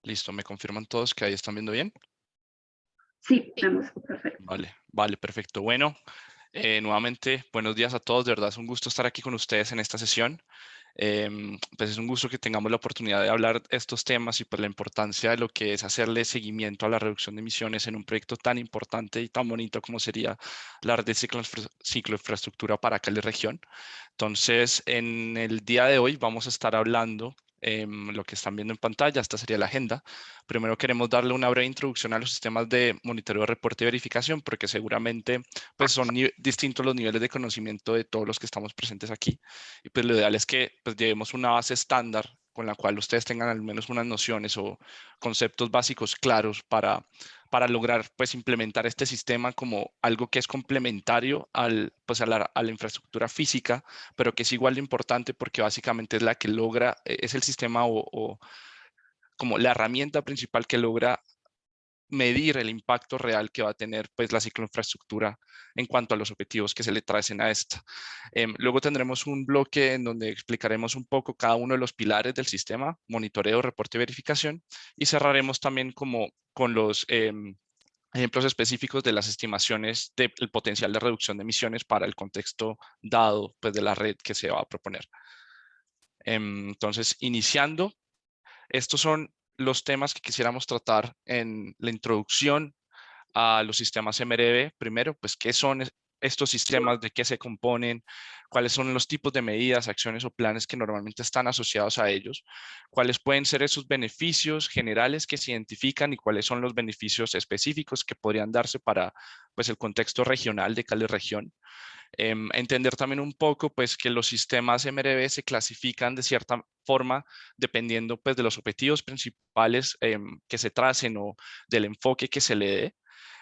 Listo, ¿me confirman todos que ahí están viendo bien? Sí, vemos, perfecto. Vale, perfecto. Bueno, nuevamente, buenos días a todos. De verdad es un gusto estar aquí con ustedes en esta sesión. Pues es un gusto que tengamos la oportunidad de hablar estos temas y pues la importancia de lo que es hacerle seguimiento a la reducción de emisiones en un proyecto tan importante y tan bonito como sería la red de cicloinfraestructura para Cali región. Entonces, en el día de hoy vamos a estar hablando lo que están viendo en pantalla. Esta sería la agenda. Primero queremos darle una breve introducción a los sistemas de monitoreo, reporte y verificación, porque seguramente pues son distintos los niveles de conocimiento de todos los que estamos presentes aquí. Y pues lo ideal es que pues llevemos una base estándar con la cual ustedes tengan al menos unas nociones o conceptos básicos claros para lograr pues implementar este sistema como algo que es complementario pues, a la infraestructura física, pero que es igual de importante porque básicamente es la que logra, es el sistema o como la herramienta principal que logra medir el impacto real que va a tener pues, la cicloinfraestructura en cuanto a los objetivos que se le tracen a esta. Luego tendremos un bloque en donde explicaremos un poco cada uno de los pilares del sistema, monitoreo, reporte y verificación, y cerraremos también como con los ejemplos específicos de las estimaciones del potencial de reducción de emisiones para el contexto dado pues, de la red que se va a proponer. Entonces, iniciando, estos son los temas que quisiéramos tratar en la introducción a los sistemas MRV. Primero, pues, ¿qué son estos sistemas? ¿De qué se componen? ¿Cuáles son los tipos de medidas, acciones o planes que normalmente están asociados a ellos? ¿Cuáles pueden ser esos beneficios generales que se identifican y cuáles son los beneficios específicos que podrían darse para pues, el contexto regional de Cali región? Entender también un poco pues que los sistemas MRV se clasifican de cierta forma dependiendo pues de los objetivos principales que se tracen o del enfoque que se le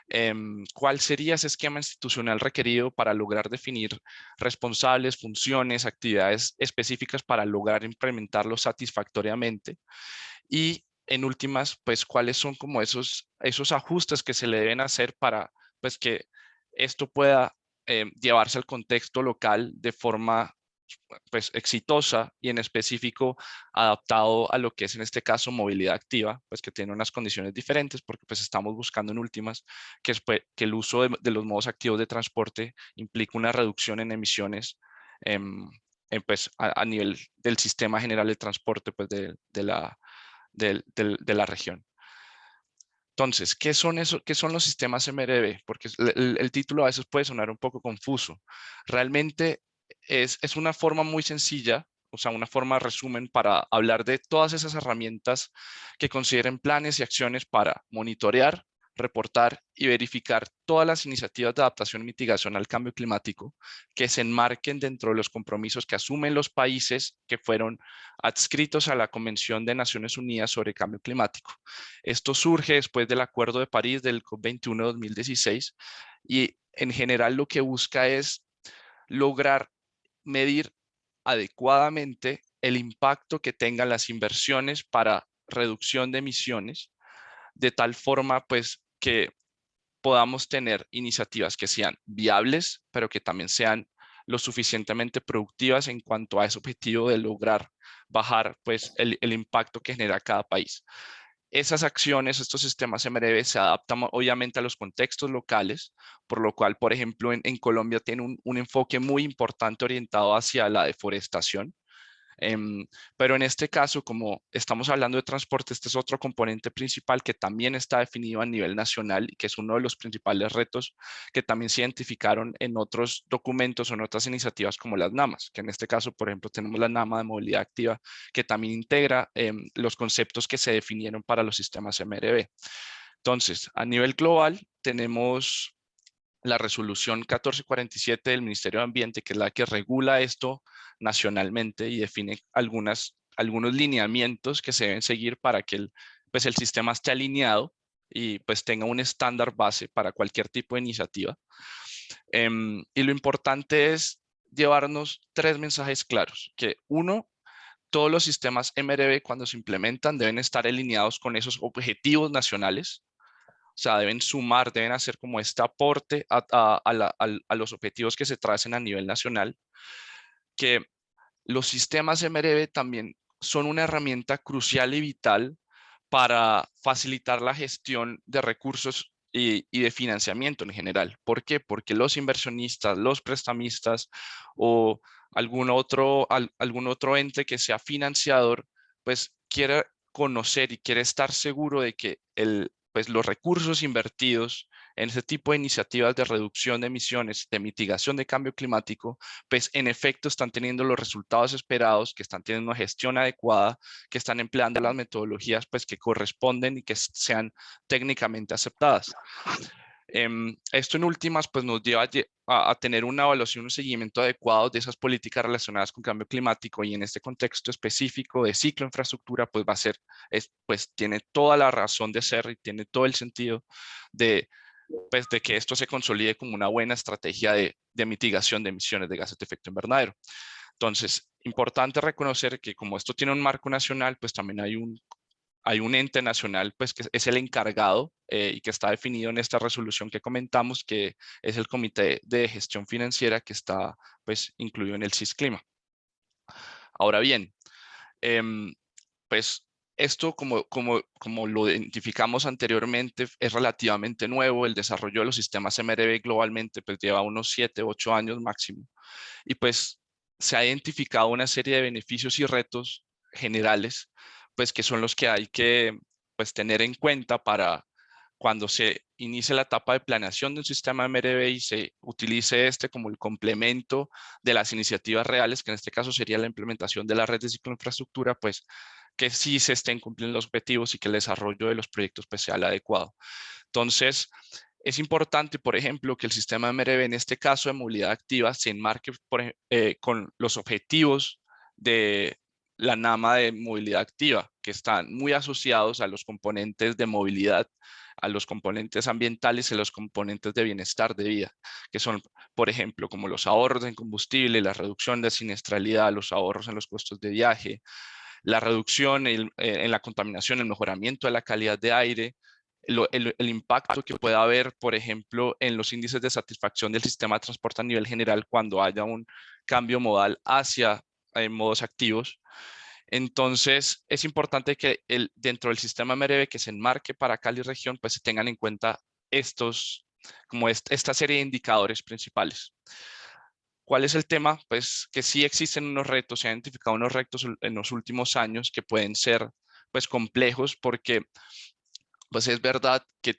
dé. ¿Cuál sería ese esquema institucional requerido para lograr definir responsables, funciones, actividades específicas para lograr implementarlo satisfactoriamente? Y en últimas, pues, ¿cuáles son como esos ajustes que se le deben hacer para, pues, que esto pueda llevarse al contexto local de forma, pues, exitosa y en específico adaptado a lo que es en este caso movilidad activa, pues, que tiene unas condiciones diferentes porque, pues, estamos buscando en últimas que, que el uso de los modos activos de transporte implica una reducción en emisiones em, pues, a nivel del sistema general de transporte, pues, de la región. Entonces, ¿qué son eso? ¿Qué son los sistemas MRV? Porque el título a veces puede sonar un poco confuso. Realmente es una forma muy sencilla, o sea, una forma resumen para hablar de todas esas herramientas que consideren planes y acciones para monitorear, reportar y verificar todas las iniciativas de adaptación y mitigación al cambio climático que se enmarquen dentro de los compromisos que asumen los países que fueron adscritos a la Convención de Naciones Unidas sobre Cambio Climático. Esto surge después del Acuerdo de París del COP21 de 2016 y en general lo que busca es lograr medir adecuadamente el impacto que tengan las inversiones para reducción de emisiones, de tal forma pues que podamos tener iniciativas que sean viables, pero que también sean lo suficientemente productivas en cuanto a ese objetivo de lograr bajar pues el impacto que genera cada país. Esas acciones, estos sistemas MRV se adaptan obviamente a los contextos locales, por lo cual, por ejemplo, en Colombia tiene un enfoque muy importante orientado hacia la deforestación. Pero en este caso, como estamos hablando de transporte, este es otro componente principal que también está definido a nivel nacional y que es uno de los principales retos que también se identificaron en otros documentos o en otras iniciativas como las NAMAs, que en este caso, por ejemplo, tenemos la NAMA de movilidad activa, que también integra los conceptos que se definieron para los sistemas MRV. Entonces, a nivel global, tenemos la resolución 1447 del Ministerio de Ambiente, que es la que regula esto nacionalmente y define algunos lineamientos que se deben seguir para que pues el sistema esté alineado y pues tenga un estándar base para cualquier tipo de iniciativa. Y lo importante es llevarnos tres mensajes claros, que uno, todos los sistemas MRV cuando se implementan deben estar alineados con esos objetivos nacionales, o sea, deben sumar, deben hacer como este aporte a los objetivos que se tracen a nivel nacional, que los sistemas MRV también son una herramienta crucial y vital para facilitar la gestión de recursos y de financiamiento en general. ¿Por qué? Porque los inversionistas, los prestamistas o algún otro ente que sea financiador, pues quiere conocer y quiere estar seguro de que pues los recursos invertidos en ese tipo de iniciativas de reducción de emisiones, de mitigación de cambio climático, pues en efecto están teniendo los resultados esperados, que están teniendo una gestión adecuada, que están empleando las metodologías pues que corresponden y que sean técnicamente aceptadas. Esto en últimas pues nos lleva a tener una evaluación, un seguimiento adecuado de esas políticas relacionadas con cambio climático, y en este contexto específico de ciclo infraestructura pues va a ser, pues tiene toda la razón de ser y tiene todo el sentido de, pues, de que esto se consolide como una buena estrategia de mitigación de emisiones de gases de efecto invernadero. Entonces, importante reconocer que como esto tiene un marco nacional, pues también hay un ente nacional pues, que es el encargado y que está definido en esta resolución que comentamos, que es el Comité de Gestión Financiera, que está pues, incluido en el CISClima. Ahora bien, pues esto, como lo identificamos anteriormente, es relativamente nuevo. El desarrollo de los sistemas MRV globalmente pues, lleva unos 7, 8 años máximo. Y pues se ha identificado una serie de beneficios y retos generales, pues que son los que hay que pues, tener en cuenta para cuando se inicie la etapa de planeación de un sistema MRV y se utilice este como el complemento de las iniciativas reales, que en este caso sería la implementación de la red de cicloinfraestructura, pues que sí se estén cumpliendo los objetivos y que el desarrollo de los proyectos pues, sea el adecuado. Entonces, es importante, por ejemplo, que el sistema MRV, en este caso de movilidad activa, se enmarque con los objetivos de la NAMA de movilidad activa, que están muy asociados a los componentes de movilidad, a los componentes ambientales y a los componentes de bienestar de vida, que son, por ejemplo, como los ahorros en combustible, la reducción de siniestralidad, los ahorros en los costos de viaje, la reducción en la contaminación, el mejoramiento de la calidad de aire, el impacto que pueda haber, por ejemplo, en los índices de satisfacción del sistema de transporte a nivel general cuando haya un cambio modal hacia modos activos. Entonces, es importante que dentro del sistema MRV que se enmarque para Cali región, pues se tengan en cuenta esta serie de indicadores principales. ¿Cuál es el tema? Pues que sí existen unos retos, se han identificado unos retos en los últimos años que pueden ser pues complejos, porque pues es verdad que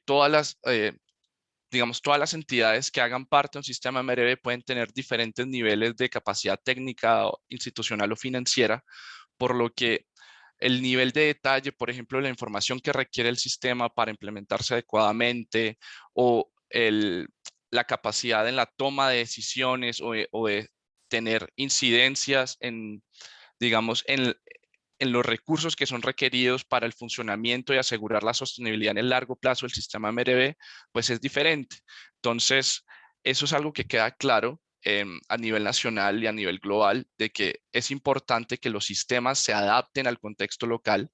digamos, todas las entidades que hagan parte de un sistema MRV pueden tener diferentes niveles de capacidad técnica, institucional o financiera, por lo que el nivel de detalle, por ejemplo, la información que requiere el sistema para implementarse adecuadamente, o la capacidad en la toma de decisiones o de tener incidencias digamos, en los recursos que son requeridos para el funcionamiento y asegurar la sostenibilidad en el largo plazo del sistema MRV, pues es diferente. Entonces, eso es algo que queda claro a nivel nacional y a nivel global, de que es importante que los sistemas se adapten al contexto local,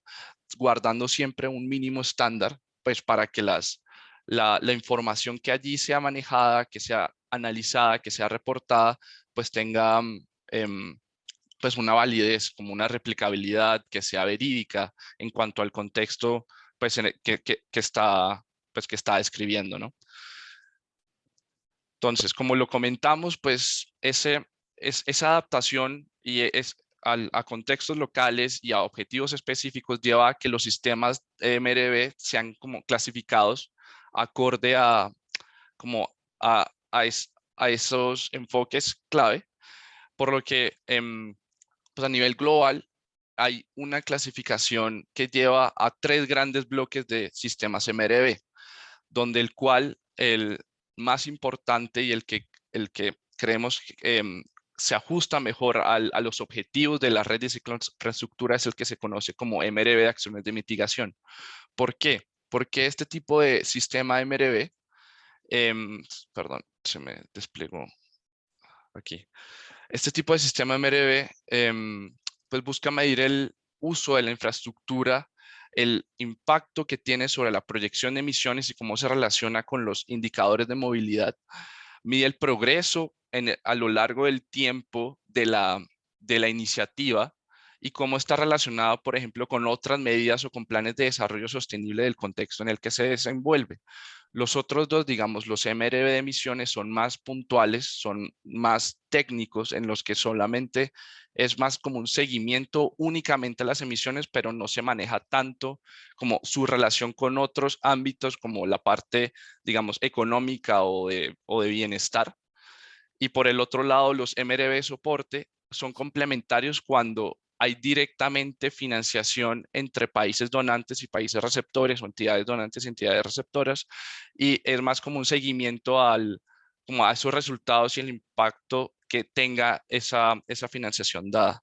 guardando siempre un mínimo estándar, pues para que la información que allí sea manejada, que sea analizada, que sea reportada, pues tenga pues una validez, como una replicabilidad que sea verídica en cuanto al contexto pues, que está describiendo, ¿no? Entonces, como lo comentamos, pues esa adaptación a contextos locales y a objetivos específicos lleva a que los sistemas MRV sean como clasificados acorde como a esos enfoques clave, por lo que pues a nivel global hay una clasificación que lleva a 3 grandes bloques de sistemas MRV, donde el cual el más importante y el que creemos se ajusta mejor a los objetivos de la red de cicloinfraestructura es el que se conoce como MRV de acciones de mitigación. ¿Por qué? Porque este tipo de sistema MRV, perdón, se me desplegó aquí. Este tipo de sistema MRV pues busca medir el uso de la infraestructura, el impacto que tiene sobre la proyección de emisiones y cómo se relaciona con los indicadores de movilidad. Mide el progreso a lo largo del tiempo de la iniciativa y cómo está relacionado, por ejemplo, con otras medidas o con planes de desarrollo sostenible del contexto en el que se desenvuelve. Los otros dos, digamos, los MRV de emisiones son más puntuales, son más técnicos, en los que solamente es más como un seguimiento únicamente a las emisiones, pero no se maneja tanto como su relación con otros ámbitos como la parte, digamos, económica o de bienestar. Y por el otro lado, los MRV soporte son complementarios cuando hay directamente financiación entre países donantes y países receptores o entidades donantes y entidades receptoras, y es más como un seguimiento como a esos resultados y el impacto que tenga esa financiación dada.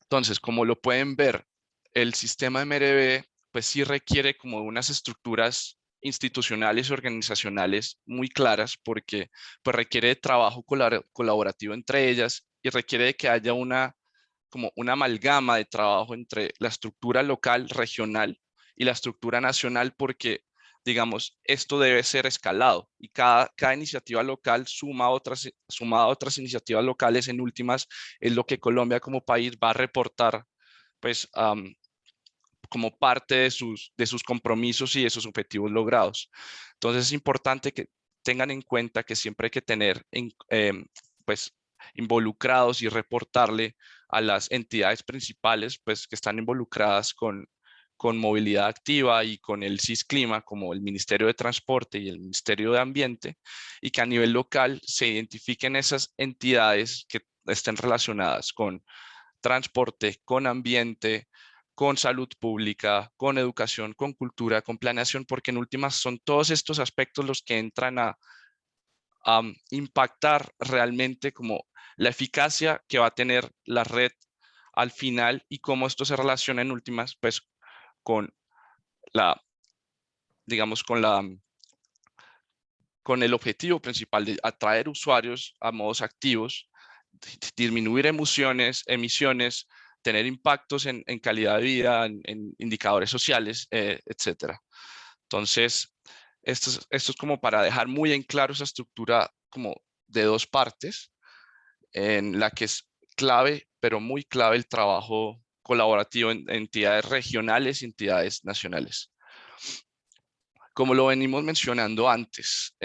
Entonces, como lo pueden ver, el sistema MRV pues sí requiere como unas estructuras institucionales y organizacionales muy claras, porque pues requiere de trabajo colaborativo entre ellas y requiere de que haya como una amalgama de trabajo entre la estructura local, regional y la estructura nacional, porque digamos, esto debe ser escalado y cada iniciativa local suma a otras iniciativas locales. En últimas, es lo que Colombia como país va a reportar, pues, como parte de sus compromisos y de sus objetivos logrados. Entonces, es importante que tengan en cuenta que siempre hay que tener, pues, involucrados y reportarle a las entidades principales, pues, que están involucradas con movilidad activa y con el CISClima, como el Ministerio de Transporte y el Ministerio de Ambiente, y que a nivel local se identifiquen esas entidades que estén relacionadas con transporte, con ambiente, con salud pública, con educación, con cultura, con planeación, porque en últimas son todos estos aspectos los que entran a impactar realmente como la eficacia que va a tener la red al final y cómo esto se relaciona en últimas, pues, con la, digamos, con el objetivo principal de atraer usuarios a modos activos, disminuir emisiones, tener impactos en calidad de vida, en indicadores sociales, etcétera. Entonces, esto es como para dejar muy en claro esa estructura como de dos partes, en la que es clave, pero muy clave, el trabajo colaborativo en entidades regionales y entidades nacionales. Como lo venimos mencionando antes,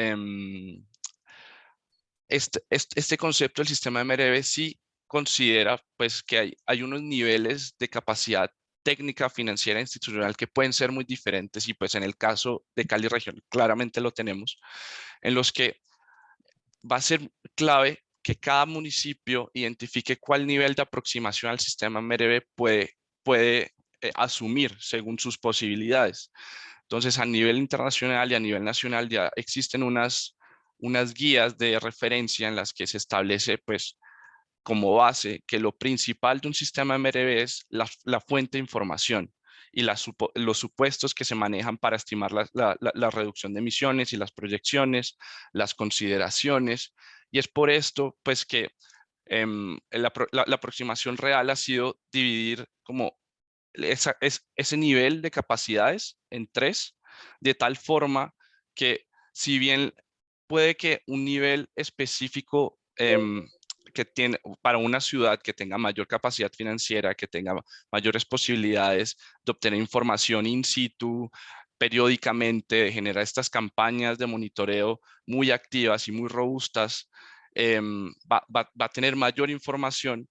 este concepto del sistema MRV sí considera pues que hay unos niveles de capacidad técnica, financiera e institucional que pueden ser muy diferentes, y pues en el caso de Cali Región claramente lo tenemos, en los que va a ser clave que cada municipio identifique cuál nivel de aproximación al sistema MRV puede asumir según sus posibilidades. Entonces, a nivel internacional y a nivel nacional ya existen unas guías de referencia en las que se establece, pues, como base que lo principal de un sistema MRV es la fuente de información y los supuestos que se manejan para estimar la reducción de emisiones y las proyecciones, las consideraciones. Y es por esto, pues, que la aproximación real ha sido dividir como ese nivel de capacidades en tres, de tal forma que, si bien puede que un nivel específico que tiene para una ciudad que tenga mayor capacidad financiera, que tenga mayores posibilidades de obtener información in situ periódicamente, de generar estas campañas de monitoreo muy activas y muy robustas, va a tener mayor información,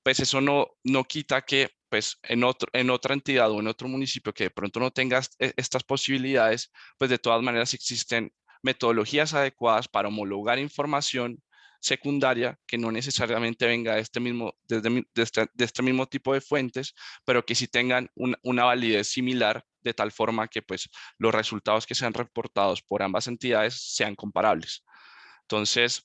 pues eso no quita que, pues, en otra entidad o en otro municipio que de pronto no tenga estas posibilidades, pues de todas maneras existen metodologías adecuadas para homologar información secundaria que no necesariamente venga de este mismo tipo de fuentes, pero que sí tengan una validez similar, de tal forma que, pues, los resultados que sean reportados por ambas entidades sean comparables. Entonces,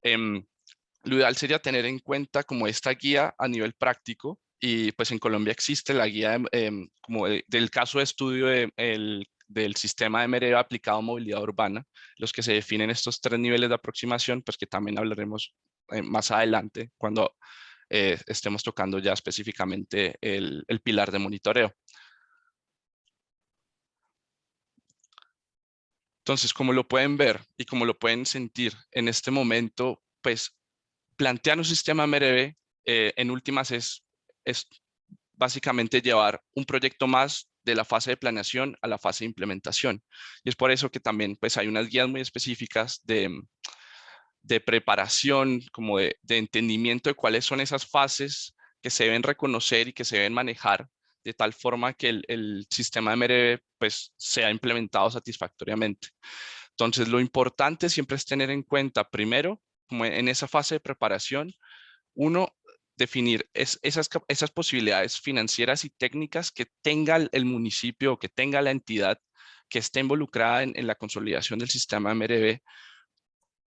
lo ideal sería tener en cuenta como esta guía a nivel práctico, y pues en Colombia existe la guía como del caso de estudio del sistema de MRV aplicado a movilidad urbana, los que se definen estos tres niveles de aproximación, pues que también hablaremos más adelante cuando estemos tocando ya específicamente el pilar de monitoreo. Entonces, como lo pueden ver y como lo pueden sentir en este momento, pues plantear un sistema MRV en últimas es básicamente llevar un proyecto más de la fase de planeación a la fase de implementación. Y es por eso que también pues, hay unas guías muy específicas de preparación, como de entendimiento de cuáles son esas fases que se deben reconocer y que se deben manejar de tal forma que el sistema MRV pues, sea implementado satisfactoriamente. Entonces, lo importante siempre es tener en cuenta, primero, como en esa fase de preparación, uno, definir esas posibilidades financieras y técnicas que tenga el municipio o que tenga la entidad que esté involucrada en la consolidación del sistema MRV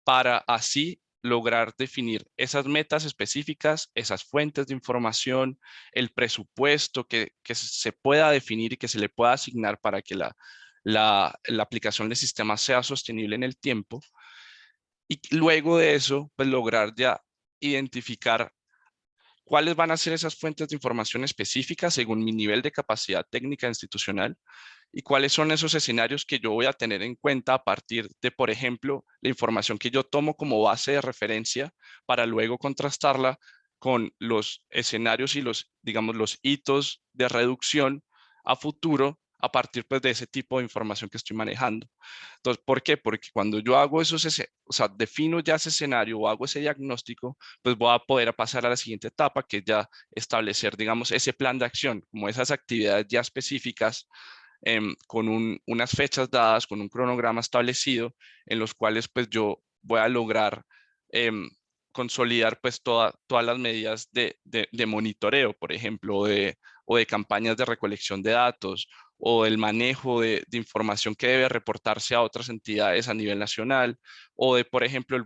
para así lograr definir esas metas específicas, esas fuentes de información, el presupuesto que se pueda definir y que se le pueda asignar para que la aplicación del sistema sea sostenible en el tiempo. Y luego de eso, pues lograr ya identificar cuáles van a ser esas fuentes de información específicas según mi nivel de capacidad técnica institucional y cuáles son esos escenarios que yo voy a tener en cuenta a partir de, por ejemplo, la información que yo tomo como base de referencia para luego contrastarla con los escenarios y digamos, los hitos de reducción a futuro a partir pues, de ese tipo de información que estoy manejando. Entonces, ¿por qué? Porque cuando yo hago o sea, defino ya ese escenario o hago ese diagnóstico, pues voy a poder pasar a la siguiente etapa, que es ya establecer, digamos, ese plan de acción, como esas actividades ya específicas con unas fechas dadas, con un cronograma establecido, en los cuales pues yo voy a lograr consolidar pues todas las medidas de monitoreo, por ejemplo, o de campañas de recolección de datos, o el manejo de información que debe reportarse a otras entidades a nivel nacional, o de, por ejemplo,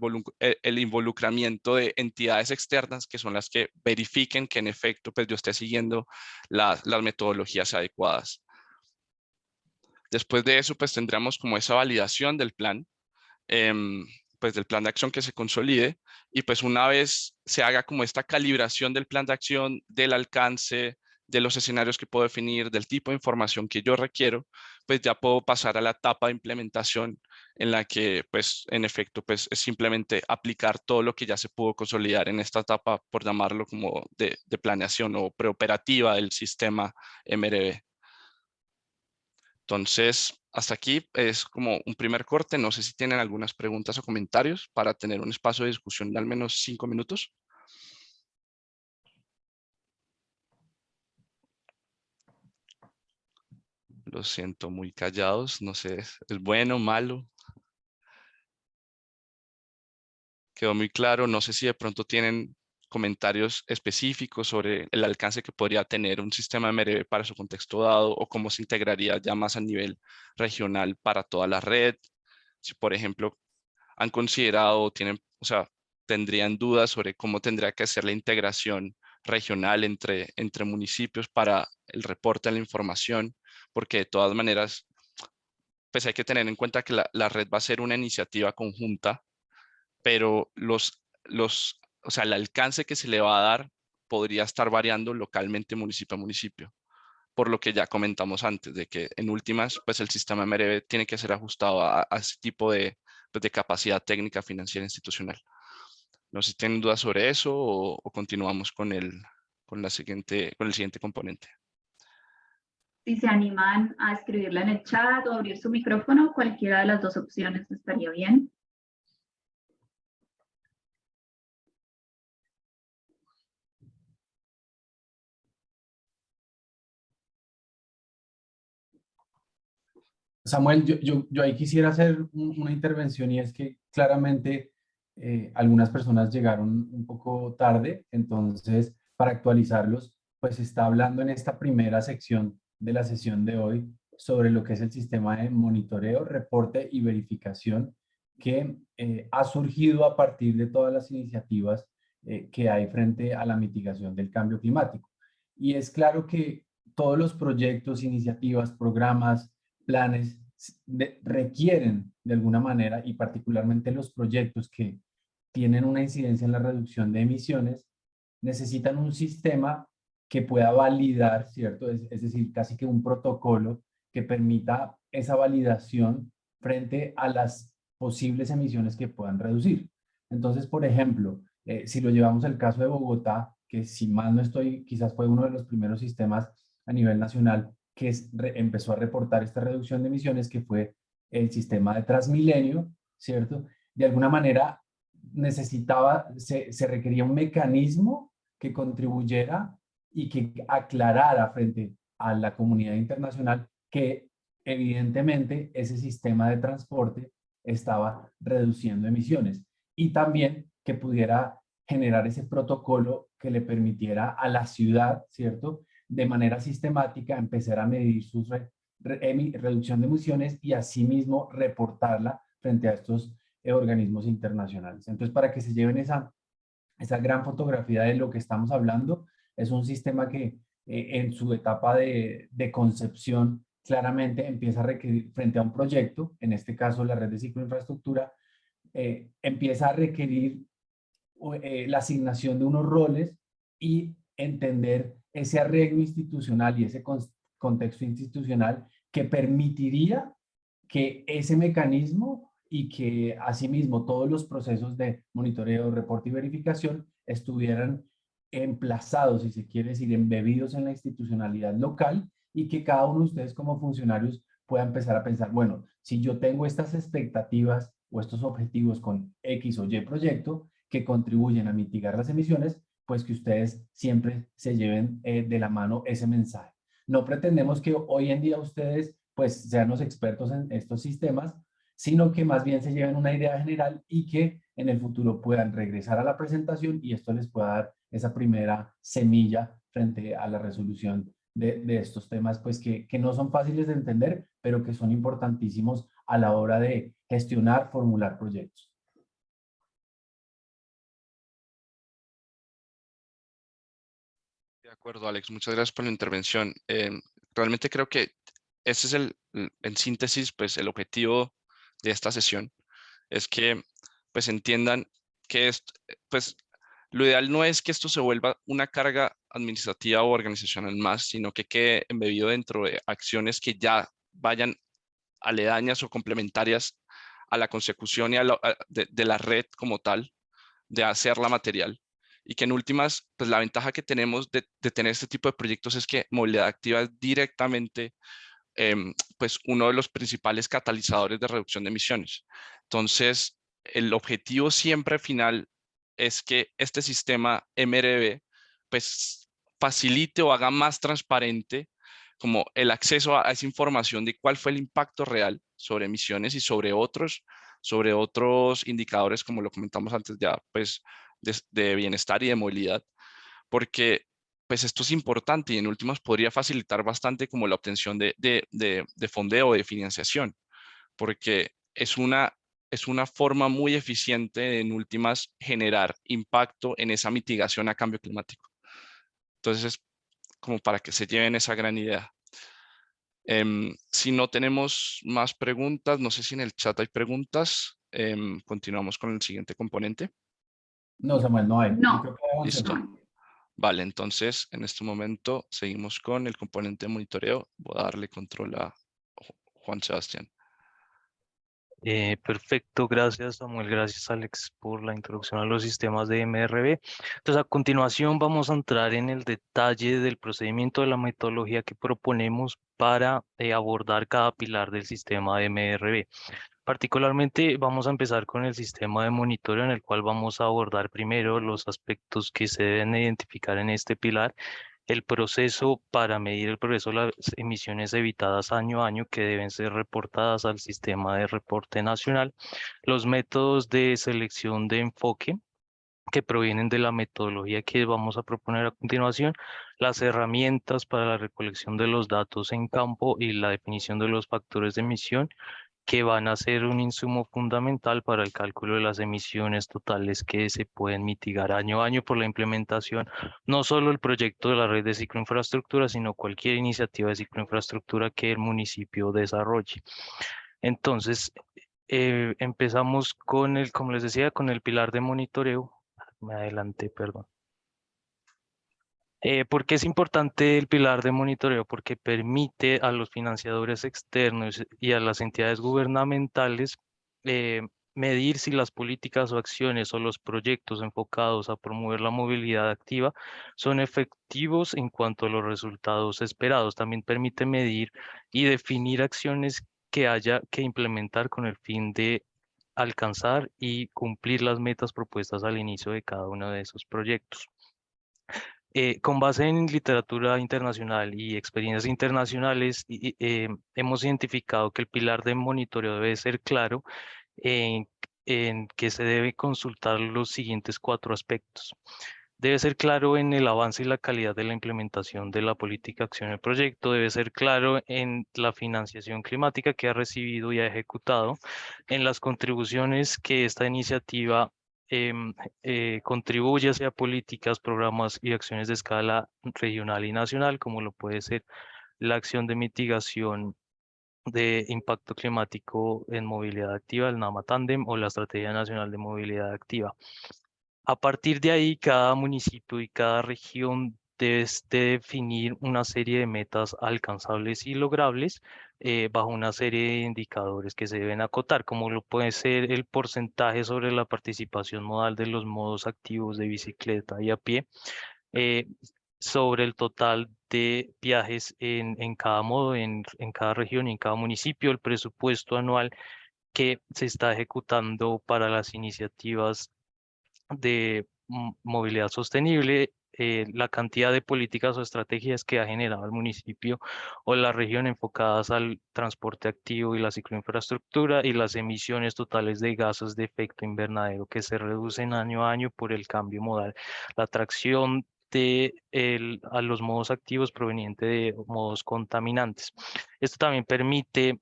el involucramiento de entidades externas que son las que verifiquen que en efecto pues yo esté siguiendo las metodologías adecuadas. Después de eso, pues tendríamos como esa validación del plan, pues del plan de acción que se consolide y pues una vez se haga como esta calibración del plan de acción, del alcance, de los escenarios que puedo definir, del tipo de información que yo requiero, pues ya puedo pasar a la etapa de implementación en la que pues en efecto pues es simplemente aplicar todo lo que ya se pudo consolidar en esta etapa, por llamarlo como de planeación o preoperativa del sistema MRV. Entonces, hasta aquí es como un primer corte. No sé si tienen algunas preguntas o comentarios para tener un espacio de discusión de al menos 5 minutos. Lo siento, muy callados. No sé, ¿es bueno o malo? Quedó muy claro. No sé si de pronto tienen comentarios específicos sobre el alcance que podría tener un sistema MRV para su contexto dado o cómo se integraría ya más a nivel regional para toda la red. Si, por ejemplo, han considerado, tienen, o sea, tendrían dudas sobre cómo tendría que ser la integración regional entre municipios para el reporte de la información, porque de todas maneras, pues hay que tener en cuenta que la red va a ser una iniciativa conjunta, pero o sea, el alcance que se le va a dar podría estar variando localmente municipio a municipio, por lo que ya comentamos antes, de que en últimas, pues el sistema MRV tiene que ser ajustado a ese tipo pues, de capacidad técnica, financiera, institucional. No sé si tienen dudas sobre eso o continuamos con el siguiente componente. Si se animan a escribirla en el chat o abrir su micrófono, cualquiera de las dos opciones estaría bien. Samuel, yo ahí quisiera hacer una intervención y es que claramente algunas personas llegaron un poco tarde, entonces para actualizarlos, pues está hablando en esta primera sección de la sesión de hoy sobre lo que es el sistema de monitoreo, reporte y verificación que ha surgido a partir de todas las iniciativas que hay frente a la mitigación del cambio climático. Y es claro que todos los proyectos, iniciativas, programas, planes requieren de alguna manera, y particularmente los proyectos que tienen una incidencia en la reducción de emisiones, necesitan un sistema que pueda validar, ¿cierto? Es decir, casi que un protocolo que permita esa validación frente a las posibles emisiones que puedan reducir. Entonces, por ejemplo, Si lo llevamos al caso de Bogotá, que si mal no estoy, quizás fue uno de los primeros sistemas a nivel nacional que empezó a reportar esta reducción de emisiones, que fue el sistema de Transmilenio, ¿cierto? De alguna manera se requería un mecanismo que contribuyera y que aclarara frente a la comunidad internacional que evidentemente ese sistema de transporte estaba reduciendo emisiones y también que pudiera generar ese protocolo que le permitiera a la ciudad, ¿cierto?, de manera sistemática empezar a medir su reducción de emisiones y asimismo reportarla frente a estos organismos internacionales. Entonces, para que se lleven esa gran fotografía de lo que estamos hablando, es un sistema que en su etapa de concepción claramente empieza a requerir, frente a un proyecto, en este caso la red de cicloinfraestructura, empieza a requerir la asignación de unos roles y entender ese arreglo institucional y ese contexto institucional que permitiría que ese mecanismo y que asimismo todos los procesos de monitoreo, reporte y verificación estuvieran emplazados, si se quiere decir, embebidos en la institucionalidad local y que cada uno de ustedes como funcionarios pueda empezar a pensar, bueno, si yo tengo estas expectativas o estos objetivos con X o Y proyecto que contribuyen a mitigar las emisiones, pues que ustedes siempre se lleven de la mano ese mensaje. No pretendemos que hoy en día ustedes pues sean los expertos en estos sistemas, sino que más bien se lleven una idea general y que en el futuro puedan regresar a la presentación y esto les pueda dar esa primera semilla frente a la resolución de estos temas, pues que no son fáciles de entender, pero que son importantísimos a la hora de gestionar, formular proyectos. De acuerdo, Alex, muchas gracias por la intervención. Realmente creo que ese es en síntesis, pues el objetivo de esta sesión, es que pues entiendan que pues lo ideal no es que esto se vuelva una carga administrativa o organizacional más, sino que quede embebido dentro de acciones que ya vayan aledañas o complementarias a la consecución y de la red como tal, de hacerla material. Y que en últimas, pues la ventaja que tenemos de tener este tipo de proyectos es que movilidad activa es directamente pues uno de los principales catalizadores de reducción de emisiones. Entonces, el objetivo siempre final es que este sistema MRV pues facilite o haga más transparente como el acceso a esa información de cuál fue el impacto real sobre emisiones y sobre otros indicadores, como lo comentamos antes ya, pues de bienestar y de movilidad, porque pues esto es importante y en últimas podría facilitar bastante como la obtención de fondeo o de financiación, porque es una forma muy eficiente de, en últimas, generar impacto en esa mitigación a cambio climático. Entonces, como para que se lleven esa gran idea. Si no tenemos más preguntas, no sé si en el chat hay preguntas, continuamos con el siguiente componente. No, Samuel, no hay. No. Yo creo que Listo. Vale, entonces en este momento seguimos con el componente de monitoreo. Voy a darle control a Juan Sebastián. Perfecto, gracias Samuel, gracias Alex por la introducción a los sistemas de MRV. Entonces a continuación vamos a entrar en el detalle del procedimiento de la metodología que proponemos para abordar cada pilar del sistema de MRV. Particularmente vamos a empezar con el sistema de monitoreo, en el cual vamos a abordar primero los aspectos que se deben identificar en este pilar, el proceso para medir el progreso de las emisiones evitadas año a año que deben ser reportadas al sistema de reporte nacional, los métodos de selección de enfoque que provienen de la metodología que vamos a proponer a continuación, las herramientas para la recolección de los datos en campo y la definición de los factores de emisión que van a ser un insumo fundamental para el cálculo de las emisiones totales que se pueden mitigar año a año por la implementación, no solo el proyecto de la red de cicloinfraestructura, sino cualquier iniciativa de cicloinfraestructura que el municipio desarrolle. Entonces, empezamos con como les decía, con el pilar de monitoreo. Me adelanté, perdón. ¿Por qué es importante el pilar de monitoreo? Porque permite a los financiadores externos y a las entidades gubernamentales medir si las políticas o acciones o los proyectos enfocados a promover la movilidad activa son efectivos en cuanto a los resultados esperados. También permite medir y definir acciones que haya que implementar con el fin de alcanzar y cumplir las metas propuestas al inicio de cada uno de esos proyectos. Con base en literatura internacional y experiencias internacionales, hemos identificado que el pilar de monitoreo debe ser claro en, en que se debe consultar los siguientes 4 aspectos. Debe ser claro en el avance y la calidad de la implementación de la política acción del proyecto. Debe ser claro en la financiación climática que ha recibido y ha ejecutado, en las contribuciones que esta iniciativa contribuye hacia políticas, programas y acciones de escala regional y nacional, como lo puede ser la acción de mitigación de impacto climático en movilidad activa, el NAMA Tandem o la Estrategia Nacional de Movilidad Activa. A partir de ahí, cada municipio y cada región debe definir una serie de metas alcanzables y logrables bajo una serie de indicadores que se deben acotar, como lo puede ser el porcentaje sobre la participación modal de los modos activos de bicicleta y a pie, eh, sobre el total de viajes en cada modo, en cada región y en cada municipio, el presupuesto anual que se está ejecutando para las iniciativas de movilidad sostenible, la cantidad de políticas o estrategias que ha generado el municipio o la región enfocadas al transporte activo y la cicloinfraestructura y las emisiones totales de gases de efecto invernadero que se reducen año a año por el cambio modal, la atracción a los modos activos proveniente de modos contaminantes. Esto también permite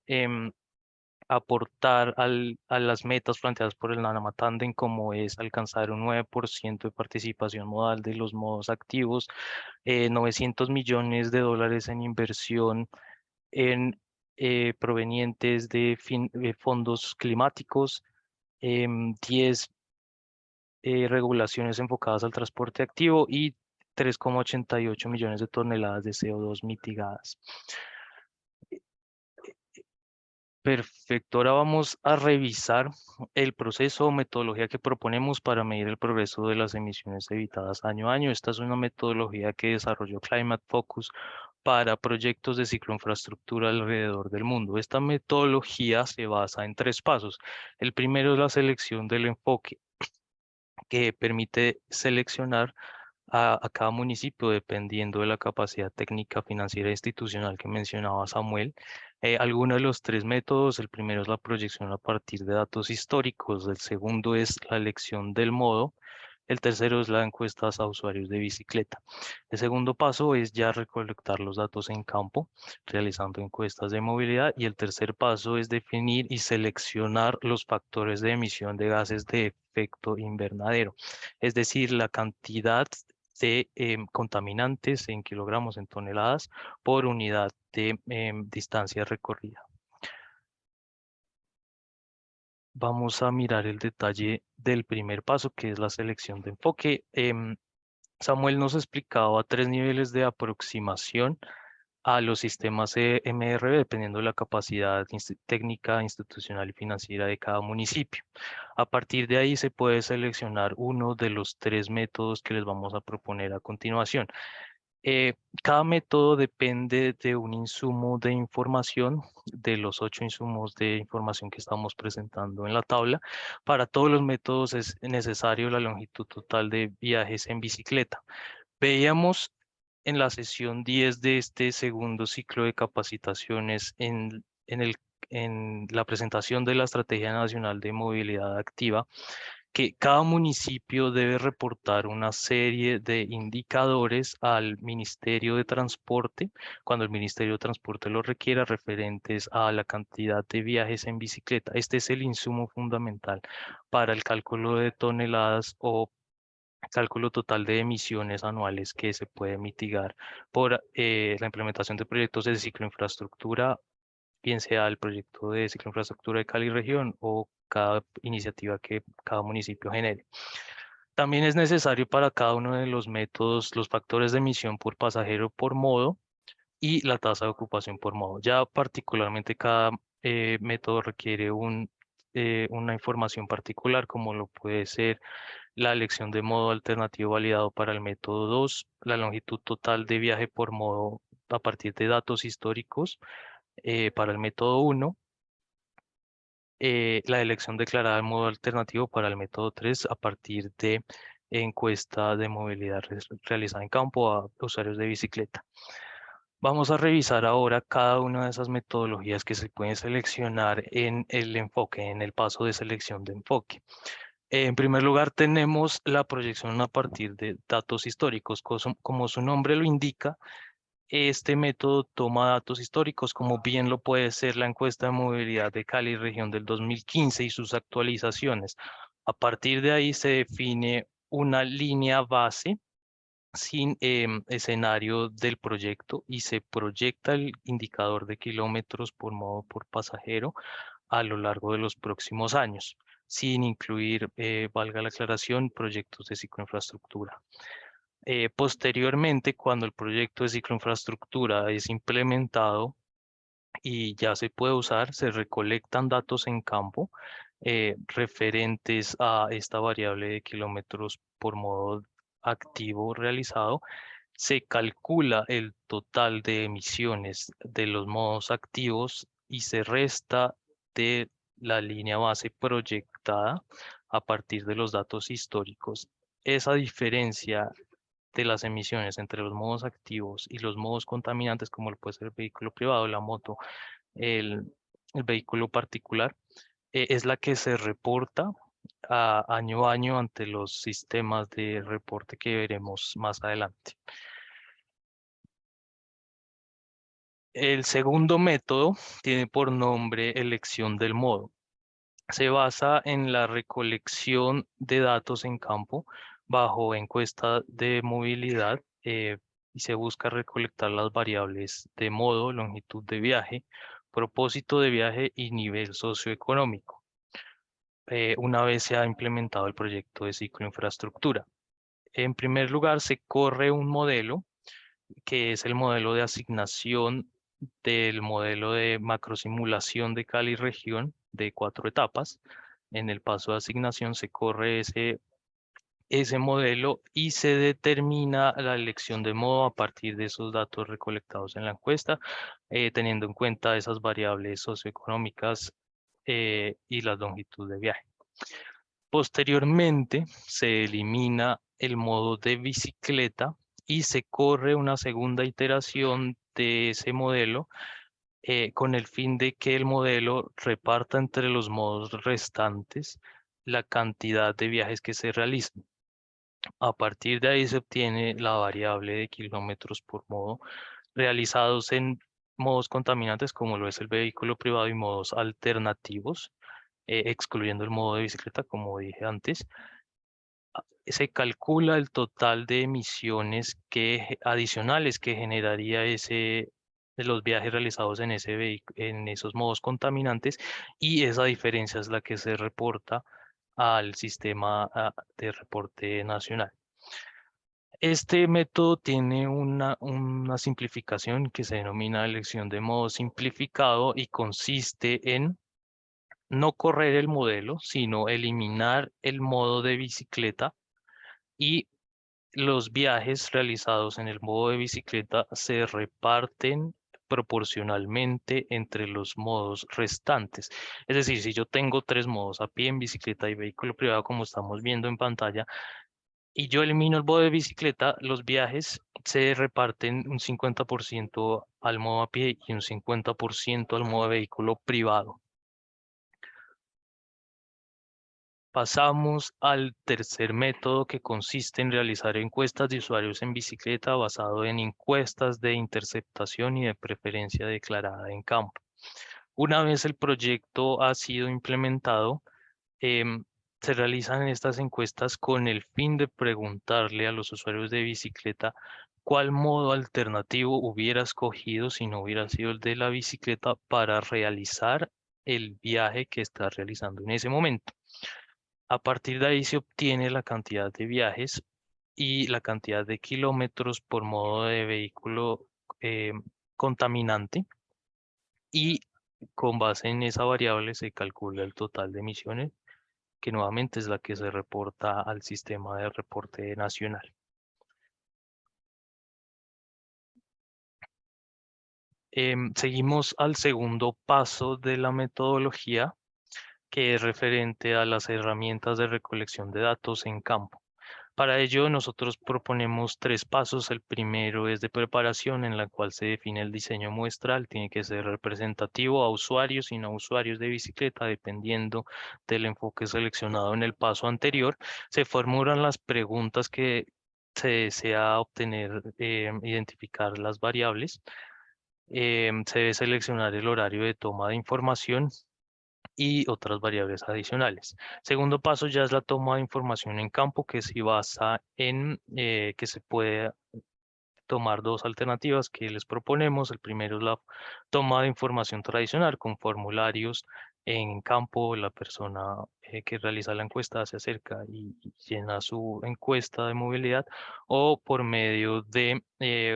aportar a las metas planteadas por el NAMA Tandem, como es alcanzar un 9% de participación modal de los modos activos, 900 millones de dólares en inversión en provenientes de fondos climáticos, 10 regulaciones enfocadas al transporte activo y 3,88 millones de toneladas de CO2 mitigadas. Perfecto, ahora vamos a revisar el proceso o metodología que proponemos para medir el progreso de las emisiones evitadas año a año. Esta es una metodología que desarrolló Climate Focus para proyectos de cicloinfraestructura alrededor del mundo. Esta metodología se basa en 3 pasos. El primero es la selección del enfoque, que permite seleccionar a cada municipio dependiendo de la capacidad técnica, financiera e institucional que mencionaba Samuel. Algunos de los 3 métodos: el primero es la proyección a partir de datos históricos, el segundo es la elección del modo, el tercero es la encuesta a usuarios de bicicleta. El segundo paso es ya recolectar los datos en campo, realizando encuestas de movilidad, y el tercer paso es definir y seleccionar los factores de emisión de gases de efecto invernadero, es decir, la cantidad de contaminantes en kilogramos, en toneladas, por unidad de distancia recorrida. Vamos a mirar el detalle del primer paso, que es la selección de enfoque. Samuel nos explicaba 3 niveles de aproximación a los sistemas MRV, dependiendo de la capacidad técnica, institucional y financiera de cada municipio. A partir de ahí se puede seleccionar uno de los 3 métodos que les vamos a proponer a continuación. Cada método depende de un insumo de información, de los 8 insumos de información que estamos presentando en la tabla. Para todos los métodos es necesario la longitud total de viajes en bicicleta. Veíamos en la sesión 10 de este segundo ciclo de capacitaciones en la presentación de la Estrategia Nacional de Movilidad Activa, que cada municipio debe reportar una serie de indicadores al Ministerio de Transporte, cuando el Ministerio de Transporte lo requiera, referentes a la cantidad de viajes en bicicleta. Este es el insumo fundamental para el cálculo de toneladas o cálculo total de emisiones anuales que se puede mitigar por la implementación de proyectos de cicloinfraestructura, bien sea el proyecto de cicloinfraestructura de Cali Región o cada iniciativa que cada municipio genere. También es necesario para cada uno de los métodos los factores de emisión por pasajero por modo y la tasa de ocupación por modo. Ya particularmente cada método requiere un una información particular, como lo puede ser la elección de modo alternativo validado para el método 2, la longitud total de viaje por modo a partir de datos históricos para el método 1, la elección declarada de modo alternativo para el método 3 a partir de encuesta de movilidad realizada en campo a usuarios de bicicleta. Vamos a revisar ahora cada una de esas metodologías que se pueden seleccionar en el enfoque, en el paso de selección de enfoque. En primer lugar, tenemos la proyección a partir de datos históricos. Como su nombre lo indica, este método toma datos históricos, como bien lo puede ser la encuesta de movilidad de Cali región del 2015 y sus actualizaciones. A partir de ahí se define una línea base sin escenario del proyecto y se proyecta el indicador de kilómetros por modo por pasajero a lo largo de los próximos años, sin incluir, valga la aclaración, proyectos de cicloinfraestructura. Posteriormente, cuando el proyecto de cicloinfraestructura es implementado y ya se puede usar, se recolectan datos en campo referentes a esta variable de kilómetros por modo activo realizado. Se calcula el total de emisiones de los modos activos y se resta de la línea base proyectada a partir de los datos históricos. Esa diferencia de las emisiones entre los modos activos y los modos contaminantes, como lo puede ser el vehículo privado, la moto, el, el vehículo particular, es la que se reporta año a año ante los sistemas de reporte que veremos más adelante. El segundo método tiene por nombre elección del modo. Se basa en la recolección de datos en campo bajo encuesta de movilidad y se busca recolectar las variables de modo, longitud de viaje, propósito de viaje y nivel socioeconómico. Una vez se ha implementado el proyecto de cicloinfraestructura. En primer lugar, se corre un modelo que es el modelo de asignación del modelo de macrosimulación de Cali región de 4 etapas. En el paso de asignación se corre ese modelo y se determina la elección de modo a partir de esos datos recolectados en la encuesta, teniendo en cuenta esas variables socioeconómicas y la longitud de viaje. Posteriormente se elimina el modo de bicicleta y se corre una segunda iteración de ese modelo con el fin de que el modelo reparta entre los modos restantes la cantidad de viajes que se realizan. A partir de ahí se obtiene la variable de kilómetros por modo realizados en modos contaminantes como lo es el vehículo privado y modos alternativos, excluyendo el modo de bicicleta como dije antes. Se calcula el total de emisiones adicionales que generaría de los viajes realizados en en esos modos contaminantes y esa diferencia es la que se reporta al sistema de reporte nacional. Este método tiene una simplificación que se denomina elección de modo simplificado y consiste en no correr el modelo, sino eliminar el modo de bicicleta y los viajes realizados en el modo de bicicleta se reparten proporcionalmente entre los modos restantes. Es decir, si yo tengo 3 modos, a pie, en bicicleta y vehículo privado, como estamos viendo en pantalla, y yo elimino el modo de bicicleta, los viajes se reparten un 50% al modo a pie y un 50% al modo de vehículo privado. Pasamos al tercer método, que consiste en realizar encuestas de usuarios en bicicleta basado en encuestas de interceptación y de preferencia declarada en campo. Una vez el proyecto ha sido implementado, se realizan estas encuestas con el fin de preguntarle a los usuarios de bicicleta cuál modo alternativo hubiera escogido si no hubiera sido el de la bicicleta para realizar el viaje que está realizando en ese momento. A partir de ahí se obtiene la cantidad de viajes y la cantidad de kilómetros por modo de vehículo contaminante y con base en esa variable se calcula el total de emisiones, que nuevamente es la que se reporta al sistema de reporte nacional. Seguimos al segundo paso de la metodología, que es referente a las herramientas de recolección de datos en campo. Para ello, nosotros proponemos 3 pasos. El primero es de preparación, en la cual se define el diseño muestral. Tiene que ser representativo a usuarios y no a usuarios de bicicleta, dependiendo del enfoque seleccionado en el paso anterior. Se formulan las preguntas que se desea obtener, identificar las variables. Se debe seleccionar el horario de toma de información y otras variables adicionales. Segundo paso ya es la toma de información en campo, que se basa en que se puede tomar 2 alternativas que les proponemos. El primero es la toma de información tradicional con formularios en campo. La persona que realiza la encuesta se acerca y llena su encuesta de movilidad, o por medio de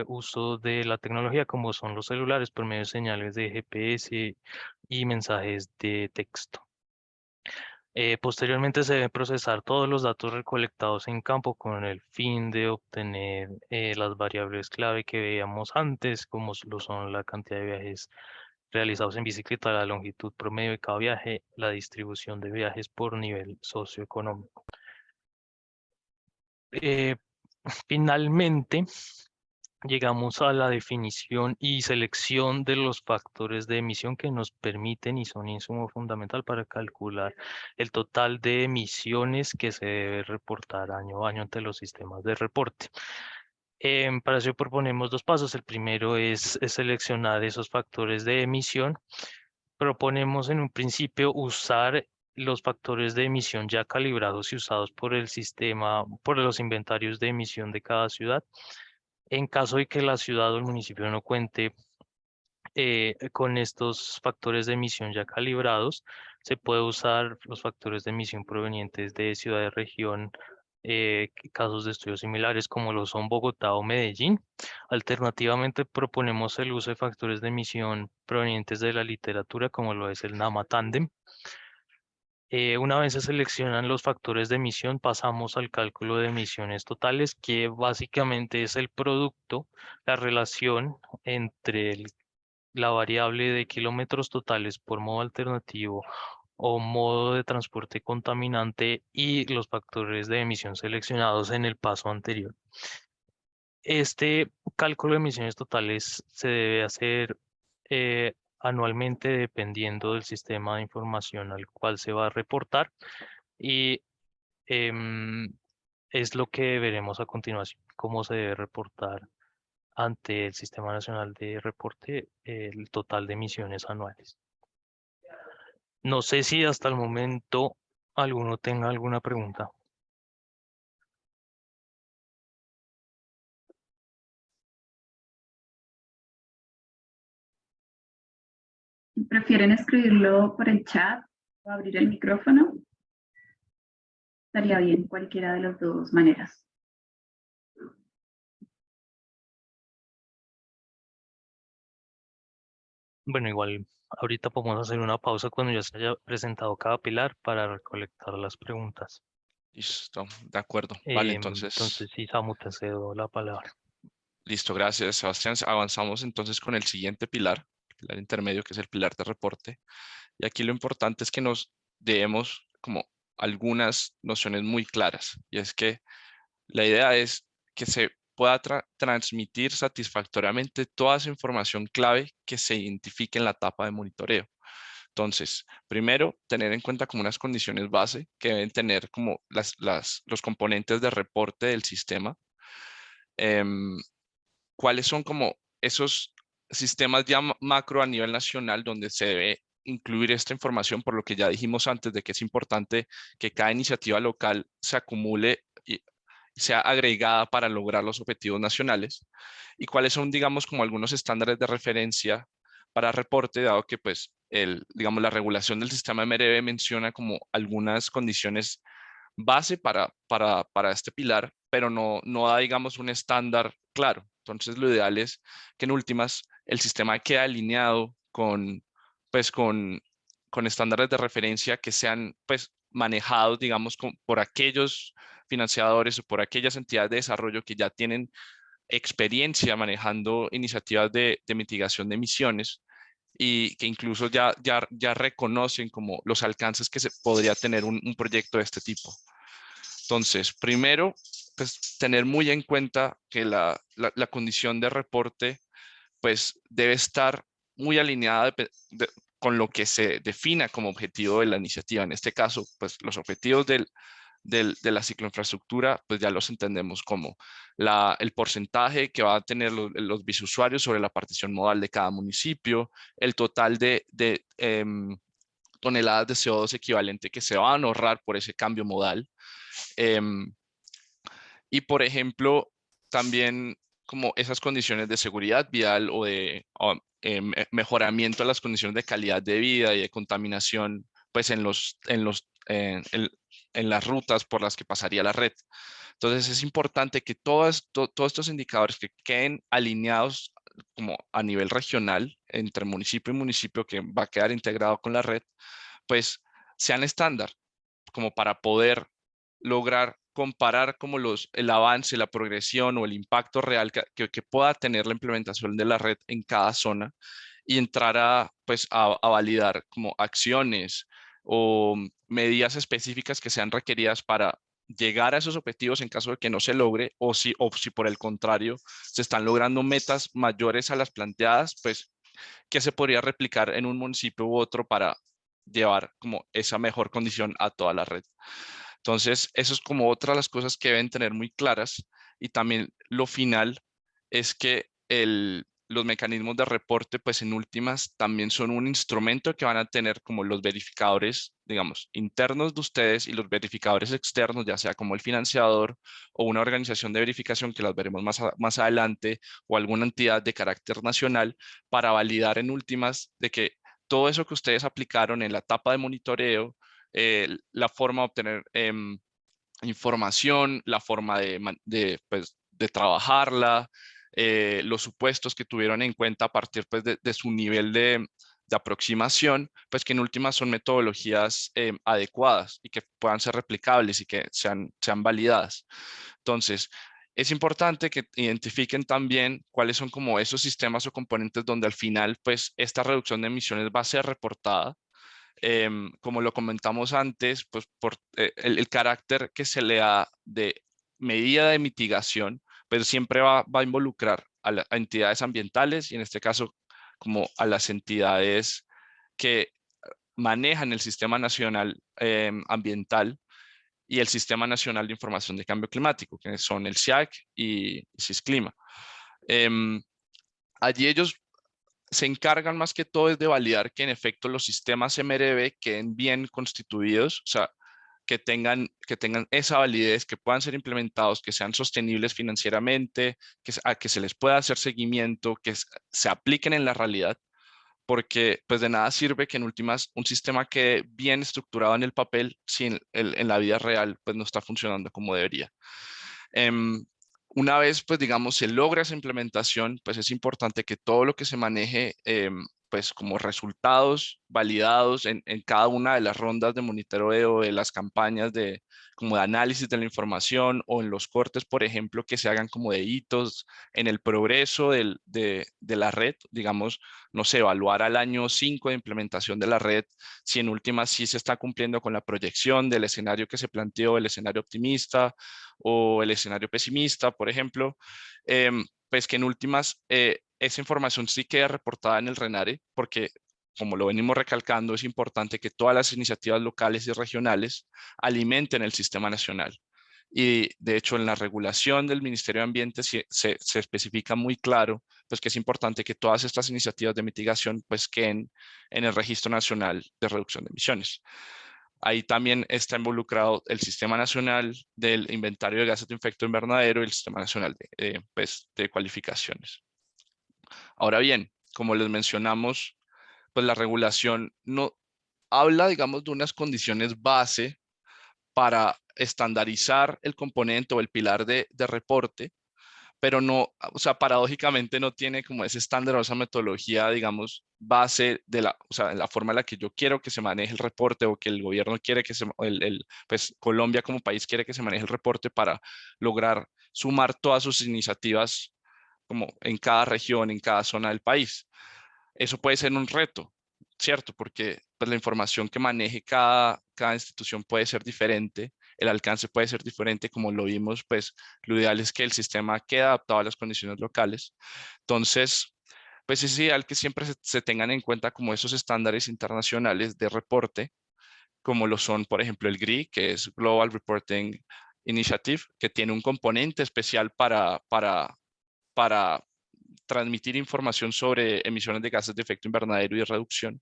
uso de la tecnología, como son los celulares, por medio de señales de GPS y mensajes de texto. Posteriormente se deben procesar todos los datos recolectados en campo con el fin de obtener las variables clave que veíamos antes, como lo son la cantidad de viajes realizados en bicicleta, la longitud promedio de cada viaje, la distribución de viajes por nivel socioeconómico. Finalmente, llegamos a la definición y selección de los factores de emisión que nos permiten y son insumo fundamental para calcular el total de emisiones que se debe reportar año a año ante los sistemas de reporte. Para eso proponemos 2 pasos. El primero es seleccionar esos factores de emisión. Proponemos en un principio usar los factores de emisión ya calibrados y usados por el sistema, por los inventarios de emisión de cada ciudad. En caso de que la ciudad o el municipio no cuente con estos factores de emisión ya calibrados, se puede usar los factores de emisión provenientes de ciudades, región, casos de estudios similares como lo son Bogotá o Medellín. Alternativamente, proponemos el uso de factores de emisión provenientes de la literatura, como lo es el NAMA Tandem. Una vez se seleccionan los factores de emisión, pasamos al cálculo de emisiones totales, que básicamente es el producto, la relación entre la variable de kilómetros totales por modo alternativo o modo de transporte contaminante y los factores de emisión seleccionados en el paso anterior. Este cálculo de emisiones totales se debe hacer anualmente, dependiendo del sistema de información al cual se va a reportar, y es lo que veremos a continuación, cómo se debe reportar ante el Sistema Nacional de Reporte el total de emisiones anuales. No sé si hasta el momento alguno tenga alguna pregunta. ¿Prefieren escribirlo por el chat o abrir el micrófono? Estaría bien, cualquiera de las 2 maneras. Bueno, igual ahorita podemos hacer una pausa cuando ya se haya presentado cada pilar para recolectar las preguntas. Listo, de acuerdo. Vale, entonces, sí, Samu, te cedo la palabra. listo, gracias, Sebastián. Avanzamos entonces con el siguiente pilar, el pilar intermedio, que es el pilar de reporte. Y aquí lo importante es que nos demos como algunas nociones muy claras. Y es que la idea es que se pueda transmitir satisfactoriamente toda esa información clave que se identifique en la etapa de monitoreo. Entonces, primero, tener en cuenta como unas condiciones base que deben tener como los componentes de reporte del sistema. ¿Cuáles son como esos sistemas ya macro a nivel nacional donde se debe incluir esta información? Por lo que ya dijimos antes de que es importante que cada iniciativa local se acumule y sea agregada para lograr los objetivos nacionales. ¿Y cuáles son, digamos, como algunos estándares de referencia para reporte, dado que pues digamos, la regulación del sistema MRV menciona como algunas condiciones base para este pilar, pero no da, digamos, un estándar claro. Entonces, lo ideal es que en últimas el sistema quede alineado con pues con estándares de referencia que sean pues manejados, digamos, por aquellos financiadores o por aquellas entidades de desarrollo que ya tienen experiencia manejando iniciativas de mitigación de emisiones y que incluso ya reconocen como los alcances que se podría tener un proyecto de este tipo. Entonces, primero, pues tener muy en cuenta que la condición de reporte pues debe estar muy alineada con lo que se defina como objetivo de la iniciativa. En este caso, pues los objetivos de la cicloinfraestructura, pues ya los entendemos como el porcentaje que va a tener los bisusuarios sobre la partición modal de cada municipio, el total de toneladas de CO2 equivalente que se van a ahorrar por ese cambio modal. Y por ejemplo, también como esas condiciones de seguridad vial o de mejoramiento de las condiciones de calidad de vida y de contaminación, pues en las rutas por las que pasaría la red. Entonces es importante que todos estos indicadores que queden alineados como a nivel regional entre municipio y municipio que va a quedar integrado con la red, pues sean estándar como para poder lograr comparar como el avance, la progresión o el impacto real que pueda tener la implementación de la red en cada zona y entrar pues, a validar como acciones o medidas específicas que sean requeridas para llegar a esos objetivos en caso de que no se logre o si por el contrario se están logrando metas mayores a las planteadas, pues que se podría replicar en un municipio u otro para llevar como esa mejor condición a toda la red. Entonces, eso es como otra de las cosas que deben tener muy claras. Y también lo final es que los mecanismos de reporte, pues en últimas, también son un instrumento que van a tener como los verificadores, digamos, internos de ustedes y los verificadores externos, ya sea como el financiador o una organización de verificación que las veremos más adelante o alguna entidad de carácter nacional para validar en últimas de que todo eso que ustedes aplicaron en la etapa de monitoreo, la forma de obtener información, la forma pues, de trabajarla, los supuestos que tuvieron en cuenta a partir pues, de su nivel de aproximación, pues que en últimas son metodologías adecuadas y que puedan ser replicables y que sean validadas. Entonces, es importante que identifiquen también cuáles son como esos sistemas o componentes donde al final, pues, esta reducción de emisiones va a ser reportada. Como lo comentamos antes, pues por el carácter que se le da de medida de mitigación, pues siempre va a involucrar a entidades ambientales y en este caso como a las entidades que manejan el Sistema Nacional Ambiental y el Sistema Nacional de Información de Cambio Climático, que son el SIAC y SISCLIMA. Allí ellos se encargan más que todo es de validar que en efecto los sistemas MRV queden bien constituidos, o sea, que tengan esa validez, que puedan ser implementados, que sean sostenibles financieramente, que se les pueda hacer seguimiento, que se apliquen en la realidad, porque pues de nada sirve que en últimas un sistema quede bien estructurado en el papel si en la vida real pues no está funcionando como debería. Una vez, pues digamos, se logra esa implementación, pues es importante que todo lo que se maneje, pues como resultados validados en cada una de las rondas de monitoreo, de las campañas como de análisis de la información o en los cortes, por ejemplo, que se hagan como de hitos en el progreso de la red, digamos, no sé, evaluar al año 5 de implementación de la red, si en última sí se está cumpliendo con la proyección del escenario que se planteó, el escenario optimista o el escenario pesimista, por ejemplo, pues que en últimas esa información sí queda reportada en el RENARE, porque como lo venimos recalcando, es importante que todas las iniciativas locales y regionales alimenten el sistema nacional. Y de hecho, en la regulación del Ministerio de Ambiente se especifica muy claro pues, que es importante que todas estas iniciativas de mitigación pues, queden en el Registro Nacional de Reducción de Emisiones. Ahí también está involucrado el Sistema Nacional del Inventario de Gases de Efecto Invernadero y el Sistema Nacional pues, de Cualificaciones. Ahora bien, como les mencionamos, pues la regulación no habla, digamos, de unas condiciones base para estandarizar el componente o el pilar de reporte, pero no, o sea, paradójicamente no tiene como ese estándar o esa metodología, digamos, base de o sea, la forma en la que yo quiero que se maneje el reporte o que el gobierno quiere que pues Colombia como país quiere que se maneje el reporte para lograr sumar todas sus iniciativas como en cada región, en cada zona del país. Eso puede ser un reto, ¿cierto? Porque pues, la información que maneje cada institución puede ser diferente, el alcance puede ser diferente, como lo vimos, pues lo ideal es que el sistema quede adaptado a las condiciones locales. Entonces, pues es ideal que siempre se tengan en cuenta como esos estándares internacionales de reporte, como lo son, por ejemplo, el GRI, que es Global Reporting Initiative, que tiene un componente especial para transmitir información sobre emisiones de gases de efecto invernadero y reducción.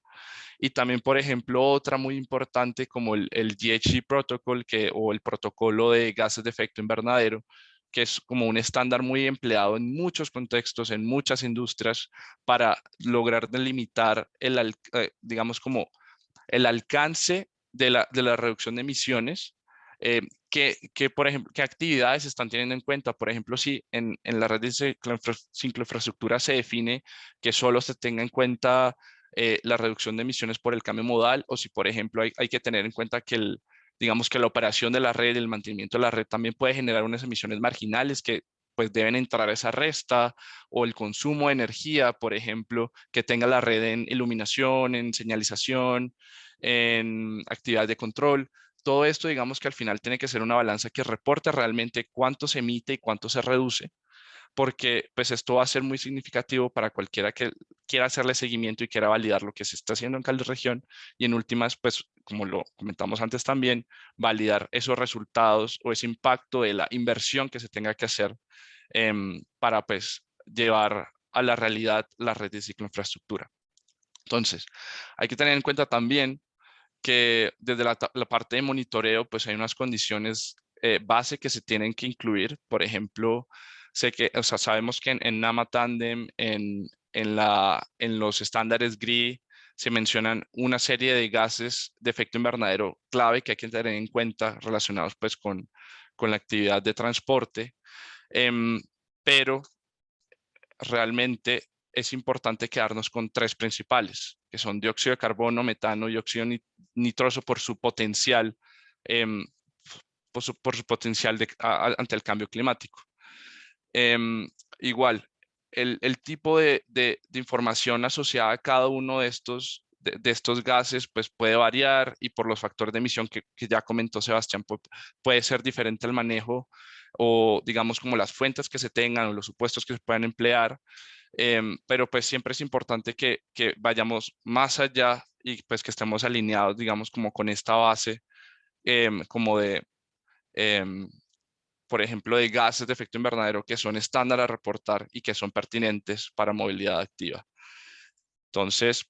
Y también, por ejemplo, otra muy importante como el GHG Protocol, o el protocolo de gases de efecto invernadero, que es como un estándar muy empleado en muchos contextos, en muchas industrias, para lograr delimitar digamos, como el alcance de la reducción de emisiones, por ejemplo, qué actividades se están teniendo en cuenta. Por ejemplo, si en la red de cicloinfraestructura se define que solo se tenga en cuenta la reducción de emisiones por el cambio modal, o si, por ejemplo, hay que tener en cuenta que digamos que la operación de la red, el mantenimiento de la red también puede generar unas emisiones marginales que pues deben entrar a esa resta, o el consumo de energía, por ejemplo, que tenga la red en iluminación, en señalización, en actividades de control. Todo esto, digamos que al final tiene que ser una balanza que reporte realmente cuánto se emite y cuánto se reduce, porque pues esto va a ser muy significativo para cualquiera que quiera hacerle seguimiento y quiera validar lo que se está haciendo en cada región, y en últimas, pues como lo comentamos antes también, validar esos resultados o ese impacto de la inversión que se tenga que hacer para pues llevar a la realidad la red de cicloinfraestructura. Entonces, hay que tener en cuenta también que desde la parte de monitoreo, pues hay unas condiciones base que se tienen que incluir. Por ejemplo, o sea, sabemos que en NAMA Tandem, en los estándares GRI, se mencionan una serie de gases de efecto invernadero clave que hay que tener en cuenta relacionados pues con la actividad de transporte. Pero realmente es importante quedarnos con tres principales, que son dióxido de carbono, metano y óxido nitroso por su potencial, por su potencial ante el cambio climático. Igual, el tipo de información asociada a cada uno de estos gases pues puede variar, y por los factores de emisión que ya comentó Sebastián, puede ser diferente el manejo, o digamos como las fuentes que se tengan o los supuestos que se puedan emplear. Pero pues siempre es importante que vayamos más allá y pues que estemos alineados, digamos, como con esta base, como em, por ejemplo, de gases de efecto invernadero que son estándar a reportar y que son pertinentes para movilidad activa. Entonces,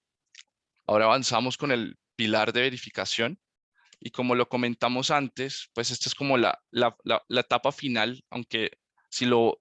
ahora avanzamos con el pilar de verificación. Y como lo comentamos antes, pues esta es como la etapa final, aunque si lo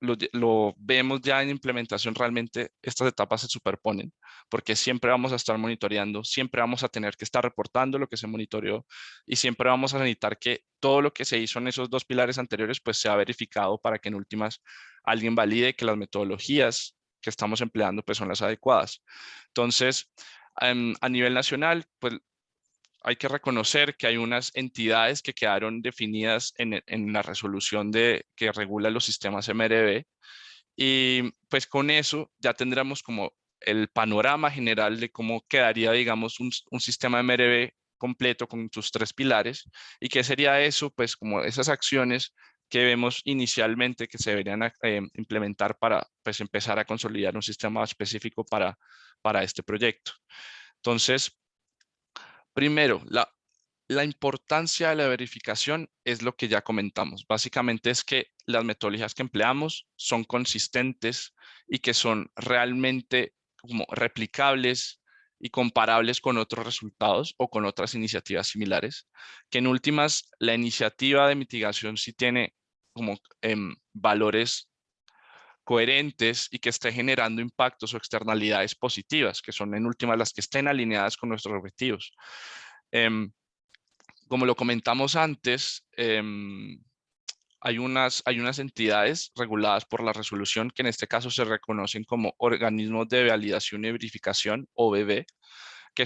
vemos ya en implementación, realmente estas etapas se superponen, porque siempre vamos a estar monitoreando, siempre vamos a tener que estar reportando lo que se monitoreó, y siempre vamos a necesitar que todo lo que se hizo en esos dos pilares anteriores pues sea verificado, para que en últimas alguien valide que las metodologías que estamos empleando pues son las adecuadas. Entonces, a nivel nacional, pues hay que reconocer que hay unas entidades que quedaron definidas en la resolución que regula los sistemas MRV, y pues con eso ya tendremos como el panorama general de cómo quedaría, digamos, un sistema MRV completo con sus tres pilares, y qué sería eso, pues como esas acciones que vemos inicialmente que se deberían implementar para pues empezar a consolidar un sistema específico para este proyecto. Entonces, primero, la importancia de la verificación es lo que ya comentamos. Básicamente es que las metodologías que empleamos son consistentes y que son realmente como replicables y comparables con otros resultados o con otras iniciativas similares, que en últimas la iniciativa de mitigación sí tiene como valores coherentes y que esté generando impactos o externalidades positivas, que son en últimas las que estén alineadas con nuestros objetivos. Como lo comentamos antes, hay unas entidades reguladas por la resolución que en este caso se reconocen como organismos de validación y verificación, OVB, que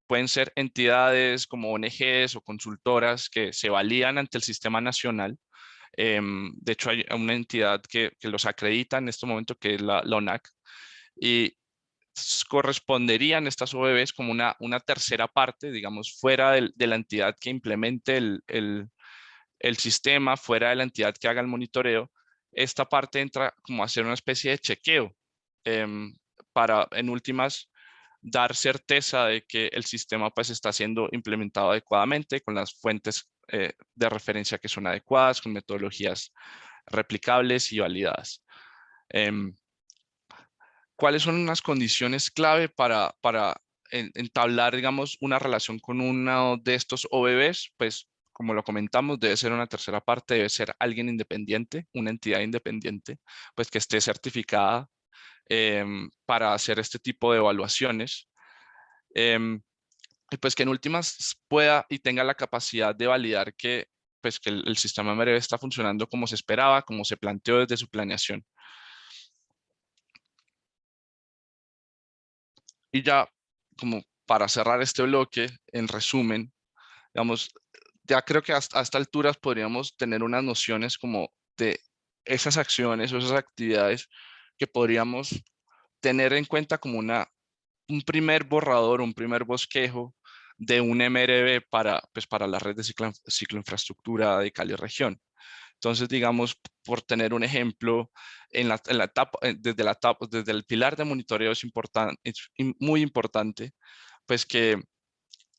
pueden ser entidades como ONGs o consultoras que se validan ante el sistema nacional. De hecho, hay una entidad que los acredita en este momento, que es la ONAC, y corresponderían estas OVBs como una tercera parte, digamos, fuera de la entidad que implemente el sistema, fuera de la entidad que haga el monitoreo. Esta parte entra como a hacer una especie de chequeo para, en últimas, dar certeza de que el sistema pues está siendo implementado adecuadamente, con las fuentes de referencia que son adecuadas, con metodologías replicables y validadas. ¿Cuáles son unas condiciones clave para entablar, digamos, una relación con uno de estos OVBs? Pues, como lo comentamos, debe ser una tercera parte, debe ser alguien independiente, una entidad independiente, pues que esté certificada para hacer este tipo de evaluaciones. Y pues que en últimas pueda y tenga la capacidad de validar que, pues, que el sistema MRV está funcionando como se esperaba, como se planteó desde su planeación. Y ya, como para cerrar este bloque, en resumen, digamos, ya creo que hasta alturas podríamos tener unas nociones como de esas acciones o esas actividades que podríamos tener en cuenta como un primer borrador, un primer bosquejo de un MRV pues para la red de cicloinfraestructura de Cali región. Entonces, digamos, por tener un ejemplo, desde el pilar de monitoreo es muy importante, pues que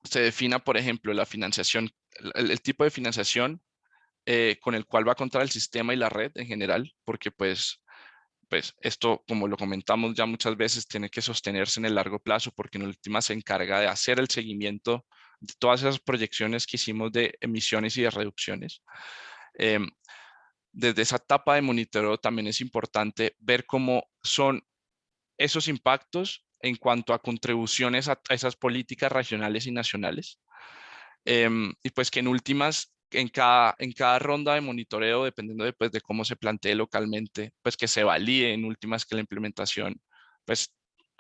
se defina, por ejemplo, la financiación, el tipo de financiación con el cual va a contar el sistema y la red en general, porque pues esto, como lo comentamos ya muchas veces, tiene que sostenerse en el largo plazo, porque en última se encarga de hacer el seguimiento de todas esas proyecciones que hicimos de emisiones y de reducciones. Desde esa etapa de monitoreo también es importante ver cómo son esos impactos en cuanto a contribuciones a esas políticas regionales y nacionales. Y pues que en últimas, en cada ronda de monitoreo, dependiendo de cómo se plantee localmente, pues que se valide en últimas que la implementación pues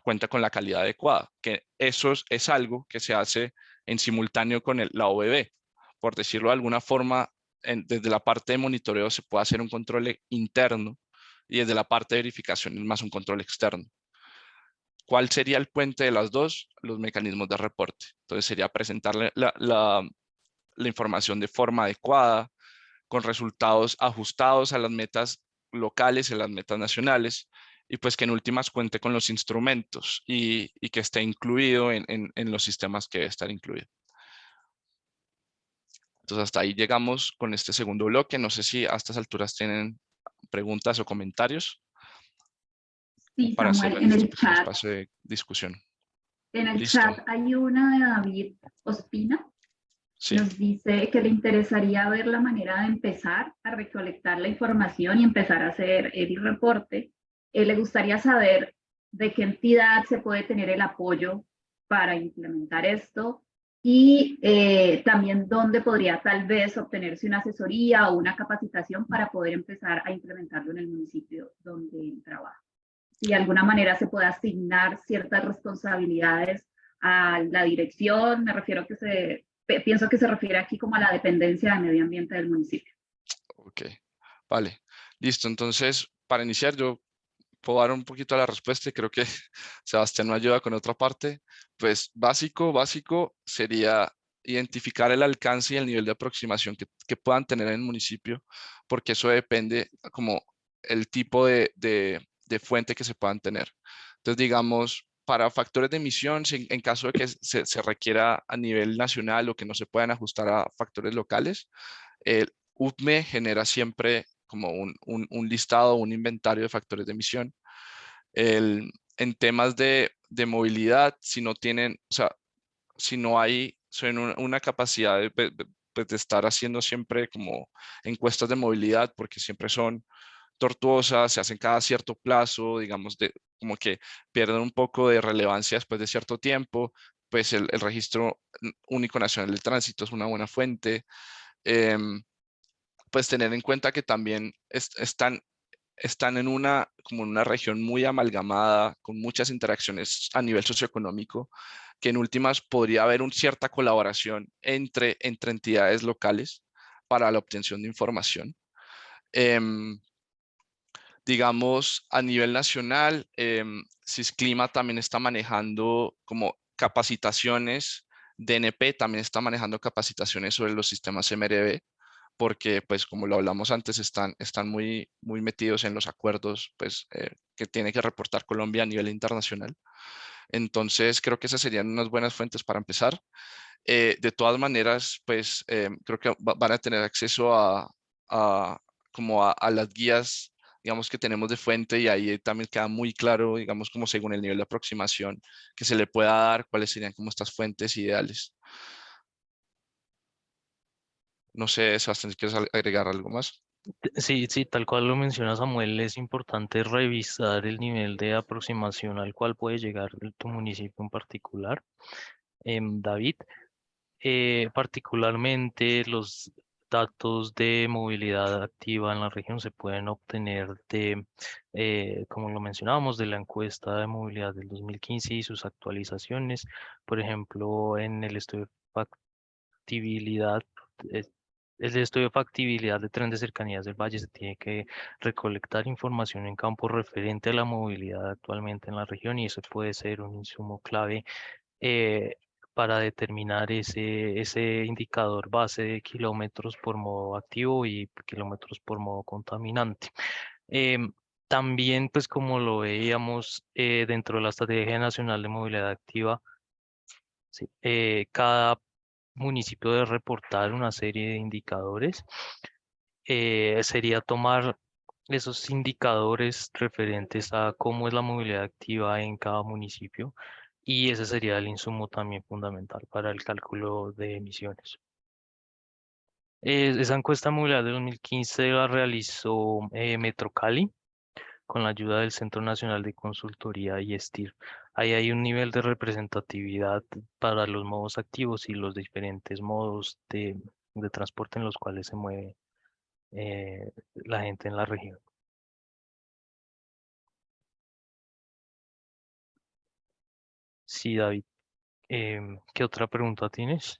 cuenta con la calidad adecuada, que eso es algo que se hace en simultáneo con la OVB. Por decirlo de alguna forma, desde la parte de monitoreo se puede hacer un control interno y desde la parte de verificación es más un control externo. ¿Cuál sería el puente de las dos? Los mecanismos de reporte. Entonces sería presentarle la información de forma adecuada, con resultados ajustados a las metas locales y a las metas nacionales, y pues que en últimas cuente con los instrumentos y que esté incluido en los sistemas que debe estar incluido. Entonces hasta ahí llegamos con este segundo bloque. No sé si a estas alturas tienen preguntas o comentarios Sí, para hacer Samuel, en este el pequeño chat. espacio de discusión. En el Listo. chat hay una de David Ospina. Sí. Nos dice que le interesaría ver la manera de empezar a recolectar la información y empezar a hacer el reporte. Le gustaría saber de qué entidad se puede tener el apoyo para implementar esto y también dónde podría tal vez obtenerse una asesoría o una capacitación para poder empezar a implementarlo en el municipio donde trabaja. Si de alguna manera se puede asignar ciertas responsabilidades a la dirección, me refiero que pienso que se refiere aquí como a la dependencia de medio ambiente del municipio. Ok, vale, listo. Entonces, para iniciar, yo puedo dar un poquito a la respuesta y creo que Sebastián me ayuda con otra parte. Pues básico sería identificar el alcance y el nivel de aproximación que puedan tener en el municipio, porque eso depende como el tipo de fuente que se puedan tener. Entonces, digamos, para factores de emisión, en caso de que se requiera a nivel nacional o que no se puedan ajustar a factores locales, el UPME genera siempre como un listado, un inventario de factores de emisión. En temas de movilidad, si no tienen, o sea, si no hay una capacidad de estar haciendo siempre como encuestas de movilidad, porque siempre son tortuosas, se hacen cada cierto plazo, digamos, como que pierden un poco de relevancia después de cierto tiempo, pues el registro único nacional de tránsito es una buena fuente. pues tener en cuenta que también están en como en una región muy amalgamada, con muchas interacciones a nivel socioeconómico, que en últimas podría haber una cierta colaboración entre entidades locales para la obtención de información. Digamos, a nivel nacional, Sisclima también está manejando como capacitaciones, DNP también está manejando capacitaciones sobre los sistemas MRV, porque pues como lo hablamos antes, están muy metidos en los acuerdos pues, que tiene que reportar Colombia a nivel internacional. Entonces creo que esas serían unas buenas fuentes para empezar. De todas maneras, pues creo que van a tener acceso como a las guías, digamos, que tenemos de fuente, y ahí también queda muy claro, digamos, como según el nivel de aproximación que se le pueda dar, cuáles serían como estas fuentes ideales. No sé, Sebastián, si quieres agregar algo más. Sí, sí, tal cual lo menciona Samuel, es importante revisar el nivel de aproximación al cual puede llegar tu municipio en particular. David, particularmente los datos de movilidad activa en la región se pueden obtener de, como lo mencionábamos, de la encuesta de movilidad del 2015 y sus actualizaciones. Por ejemplo, en el estudio de factibilidad, eh, el estudio de factibilidad de tren de cercanías del Valle, se tiene que recolectar información en campo referente a la movilidad actualmente en la región, y eso puede ser un insumo clave eh, para determinar ese indicador base de kilómetros por modo activo y kilómetros por modo contaminante. Em, También, pues como lo veíamos dentro de la Estrategia Nacional de Movilidad Activa, sí, cada municipio debe reportar una serie de indicadores. Sería tomar esos indicadores referentes a cómo es la movilidad activa en cada municipio, y ese sería el insumo también fundamental para el cálculo de emisiones. Esa encuesta de movilidad de 2015 la realizó Metro Cali con la ayuda del Centro Nacional de Consultoría y STIR. Ahí hay un nivel de representatividad para los modos activos y los diferentes modos de transporte en los cuales se mueve la gente en la región. Sí, David. ¿Qué otra pregunta tienes?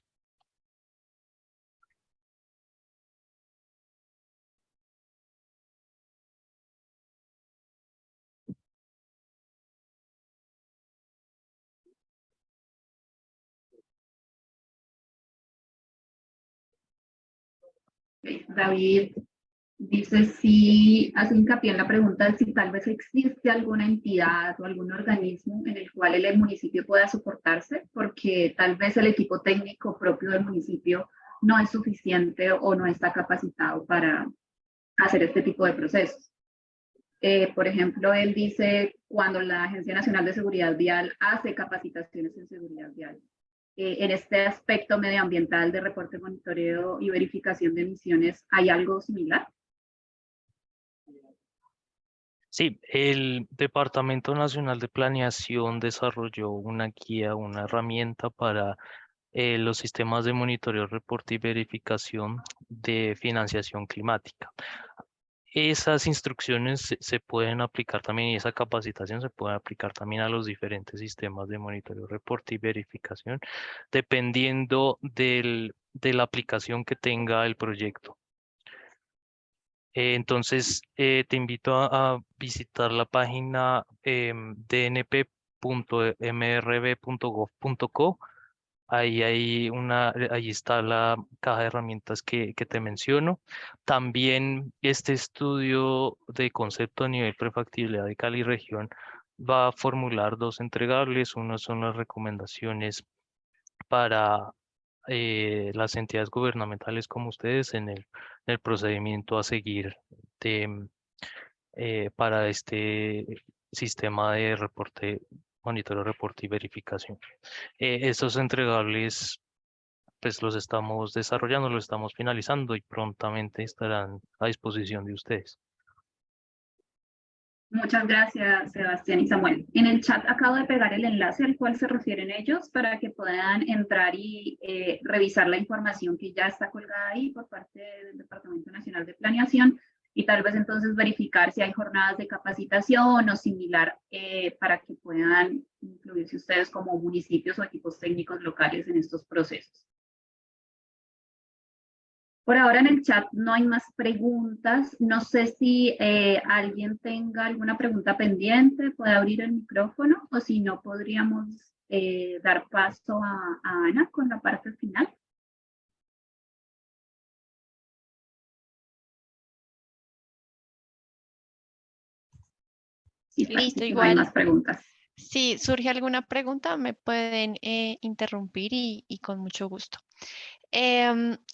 David dice si hace hincapié en la pregunta de si tal vez existe alguna entidad o algún organismo en el cual el municipio pueda soportarse, porque tal vez el equipo técnico propio del municipio no es suficiente o no está capacitado para hacer este tipo de procesos. Por ejemplo, él dice cuando la Agencia Nacional de Seguridad Vial hace capacitaciones en seguridad vial. En este aspecto medioambiental de reporte, monitoreo y verificación de emisiones, ¿hay algo similar? Sí, el Departamento Nacional de Planeación desarrolló una guía, una herramienta para los sistemas de monitoreo, reporte y verificación de financiación climática. Esas instrucciones se pueden aplicar también, y esa capacitación se puede aplicar también a los diferentes sistemas de monitoreo, reporte y verificación, dependiendo de la aplicación que tenga el proyecto. Entonces, te invito a visitar la página dnp.mrb.gov.co. Ahí está la caja de herramientas que te menciono. También este estudio de concepto a nivel prefactibilidad de Cali región va a formular dos entregables. Uno son las recomendaciones para las entidades gubernamentales como ustedes en el procedimiento a seguir de, para este sistema de reporte, monitoreo, reporte y verificación. Estos entregables pues los estamos desarrollando, los estamos finalizando y prontamente estarán a disposición de ustedes. Muchas gracias, Sebastián y Samuel. En el chat acabo de pegar el enlace al cual se refieren ellos para que puedan entrar y revisar la información que ya está colgada ahí por parte del Departamento Nacional de Planeación y tal vez entonces verificar si hay jornadas de capacitación o similar para que puedan incluirse ustedes como municipios o equipos técnicos locales en estos procesos. Por ahora en el chat no hay más preguntas. No sé si alguien tenga alguna pregunta pendiente, puede abrir el micrófono o si no podríamos dar paso a Ana con la parte final. Sí, Listo, no igual. hay más preguntas. Si surge alguna pregunta, me pueden interrumpir y con mucho gusto.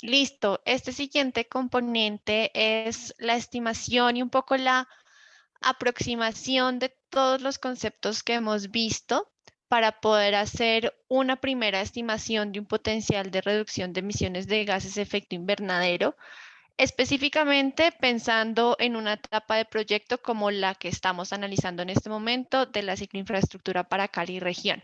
Listo, este siguiente componente es la estimación y un poco la aproximación de todos los conceptos que hemos visto para poder hacer una primera estimación de un potencial de reducción de emisiones de gases de efecto invernadero, específicamente pensando en una etapa de proyecto como la que estamos analizando en este momento de la cicloinfraestructura para Cali región.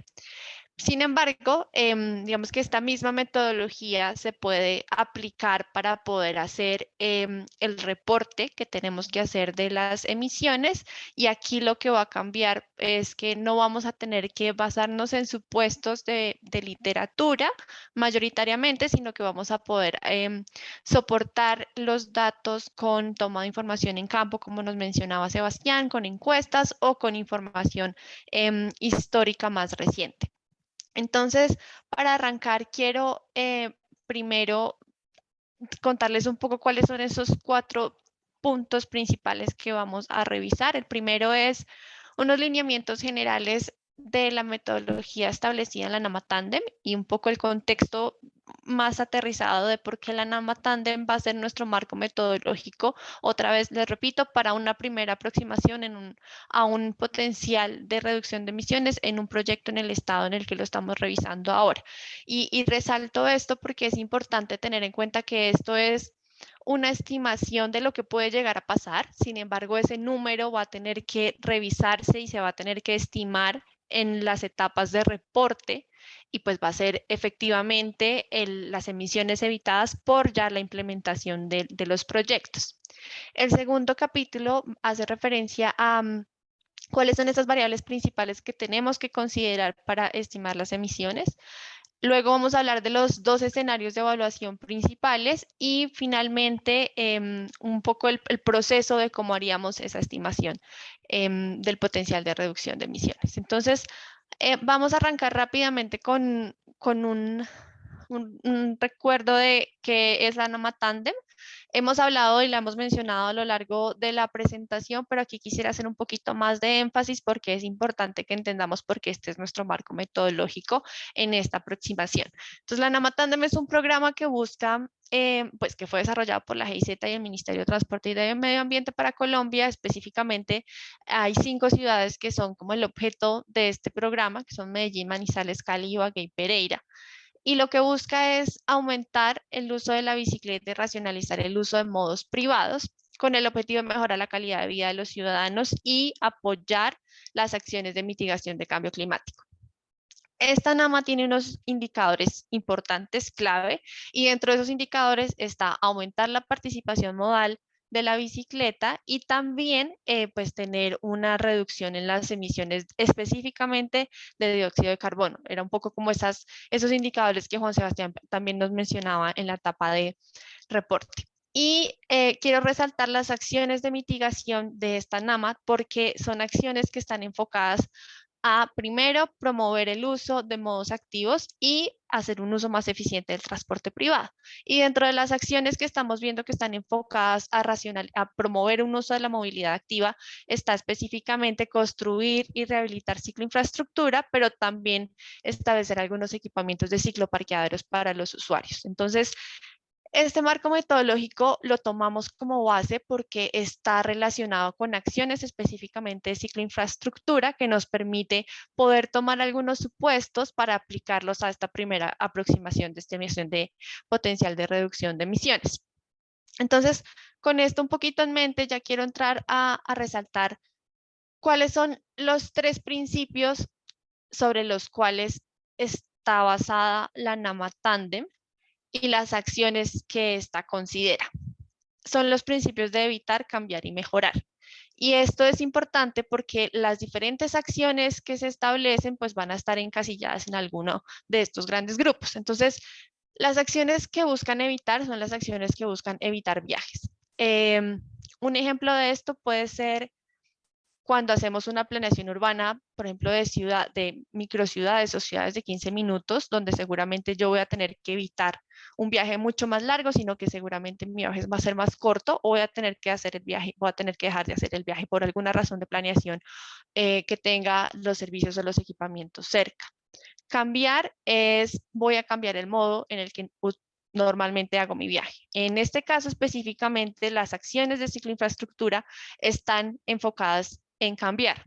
Sin embargo, digamos que esta misma metodología se puede aplicar para poder hacer el reporte que tenemos que hacer de las emisiones, y aquí lo que va a cambiar es que no vamos a tener que basarnos en supuestos de literatura mayoritariamente, sino que vamos a poder soportar los datos con toma de información en campo, como nos mencionaba Sebastián, con encuestas o con información histórica más reciente. Entonces, para arrancar, quiero primero contarles un poco cuáles son esos 4 puntos principales que vamos a revisar. El primero es unos lineamientos generales de la metodología establecida en la NAMA Tandem y un poco el contexto más aterrizado de por qué la NAMA Tandem va a ser nuestro marco metodológico. Otra vez les repito, para una primera aproximación a un potencial de reducción de emisiones en un proyecto en el estado en el que lo estamos revisando ahora. Y resalto esto porque es importante tener en cuenta que esto es una estimación de lo que puede llegar a pasar. Sin embargo, ese número va a tener que revisarse y se va a tener que estimar en las etapas de reporte, y pues va a ser efectivamente las emisiones evitadas por ya la implementación de los proyectos. El segundo capítulo hace referencia a cuáles son esas variables principales que tenemos que considerar para estimar las emisiones. Luego vamos a hablar de los 2 escenarios de evaluación principales y finalmente un poco el proceso de cómo haríamos esa estimación del potencial de reducción de emisiones. Entonces, vamos a arrancar rápidamente con un recuerdo de qué es la NAMA Tandem. Hemos hablado y la hemos mencionado a lo largo de la presentación, pero aquí quisiera hacer un poquito más de énfasis porque es importante que entendamos por qué este es nuestro marco metodológico en esta aproximación. Entonces, la NAMA Tandem es un programa que busca, pues que fue desarrollado por la GIZ y el Ministerio de Transporte y de Medio Ambiente para Colombia. Específicamente, hay 5 ciudades que son como el objeto de este programa, que son Medellín, Manizales, Cali, Ibagué y Pereira. Y lo que busca es aumentar el uso de la bicicleta y racionalizar el uso de modos privados con el objetivo de mejorar la calidad de vida de los ciudadanos y apoyar las acciones de mitigación de cambio climático. Esta NAMA tiene unos indicadores importantes, clave, y dentro de esos indicadores está aumentar la participación modal de la bicicleta y también pues tener una reducción en las emisiones específicamente de dióxido de carbono. Era un poco como esos indicadores que Juan Sebastián también nos mencionaba en la etapa de reporte. Y quiero resaltar las acciones de mitigación de esta NAMA porque son acciones que están enfocadas a, primero, promover el uso de modos activos y hacer un uso más eficiente del transporte privado. Y dentro de las acciones que estamos viendo que están enfocadas a promover un uso de la movilidad activa, está específicamente construir y rehabilitar cicloinfraestructura, pero también establecer algunos equipamientos de cicloparqueaderos para los usuarios. Entonces, este marco metodológico lo tomamos como base porque está relacionado con acciones específicamente de cicloinfraestructura que nos permite poder tomar algunos supuestos para aplicarlos a esta primera aproximación de estimación de potencial de reducción de emisiones. Entonces, con esto un poquito en mente, ya quiero entrar a resaltar ¿Cuáles son los 3 principios sobre los cuales está basada la NAMA Tandem y las acciones que ésta considera? Son los principios de evitar, cambiar y mejorar. Y esto es importante porque las diferentes acciones que se establecen pues van a estar encasilladas en alguno de estos grandes grupos. Entonces, las acciones que buscan evitar son las acciones que buscan evitar viajes. Un ejemplo de esto puede ser cuando hacemos una planeación urbana, por ejemplo, de microciudades o ciudades de 15 minutos, donde seguramente yo voy a tener que evitar un viaje mucho más largo, sino que seguramente mi viaje va a ser más corto, o voy a tener que hacer el viaje, voy a tener que dejar de hacer el viaje por alguna razón de planeación que tenga los servicios o los equipamientos cerca. Cambiar voy a cambiar el modo en el que normalmente hago mi viaje. En este caso específicamente, las acciones de ciclo infraestructura están enfocadas en cambiar.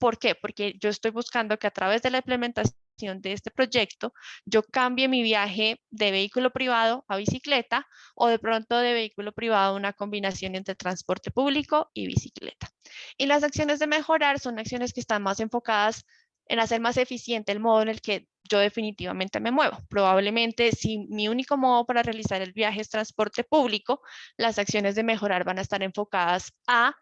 ¿Por qué? Porque yo estoy buscando que a través de la implementación de este proyecto, yo cambie mi viaje de vehículo privado a bicicleta, o de pronto de vehículo privado a una combinación entre transporte público y bicicleta. Y las acciones de mejorar son acciones que están más enfocadas en hacer más eficiente el modo en el que yo definitivamente me muevo. Probablemente si mi único modo para realizar el viaje es transporte público, las acciones de mejorar van a estar enfocadas a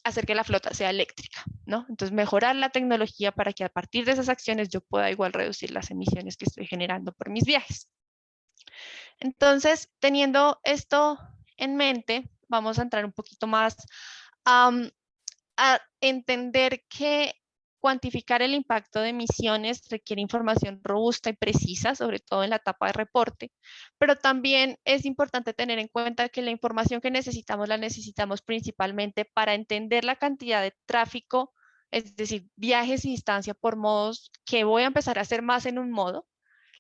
hacer que la flota sea eléctrica, ¿no? Entonces, mejorar la tecnología para que a partir de esas acciones yo pueda igual reducir las emisiones que estoy generando por mis viajes. Entonces, teniendo esto en mente, vamos a entrar un poquito más a entender que cuantificar el impacto de emisiones requiere información robusta y precisa, sobre todo en la etapa de reporte, pero también es importante tener en cuenta que la información que necesitamos la necesitamos principalmente para entender la cantidad de tráfico, es decir, viajes y distancia por modos que voy a empezar a hacer más en un modo,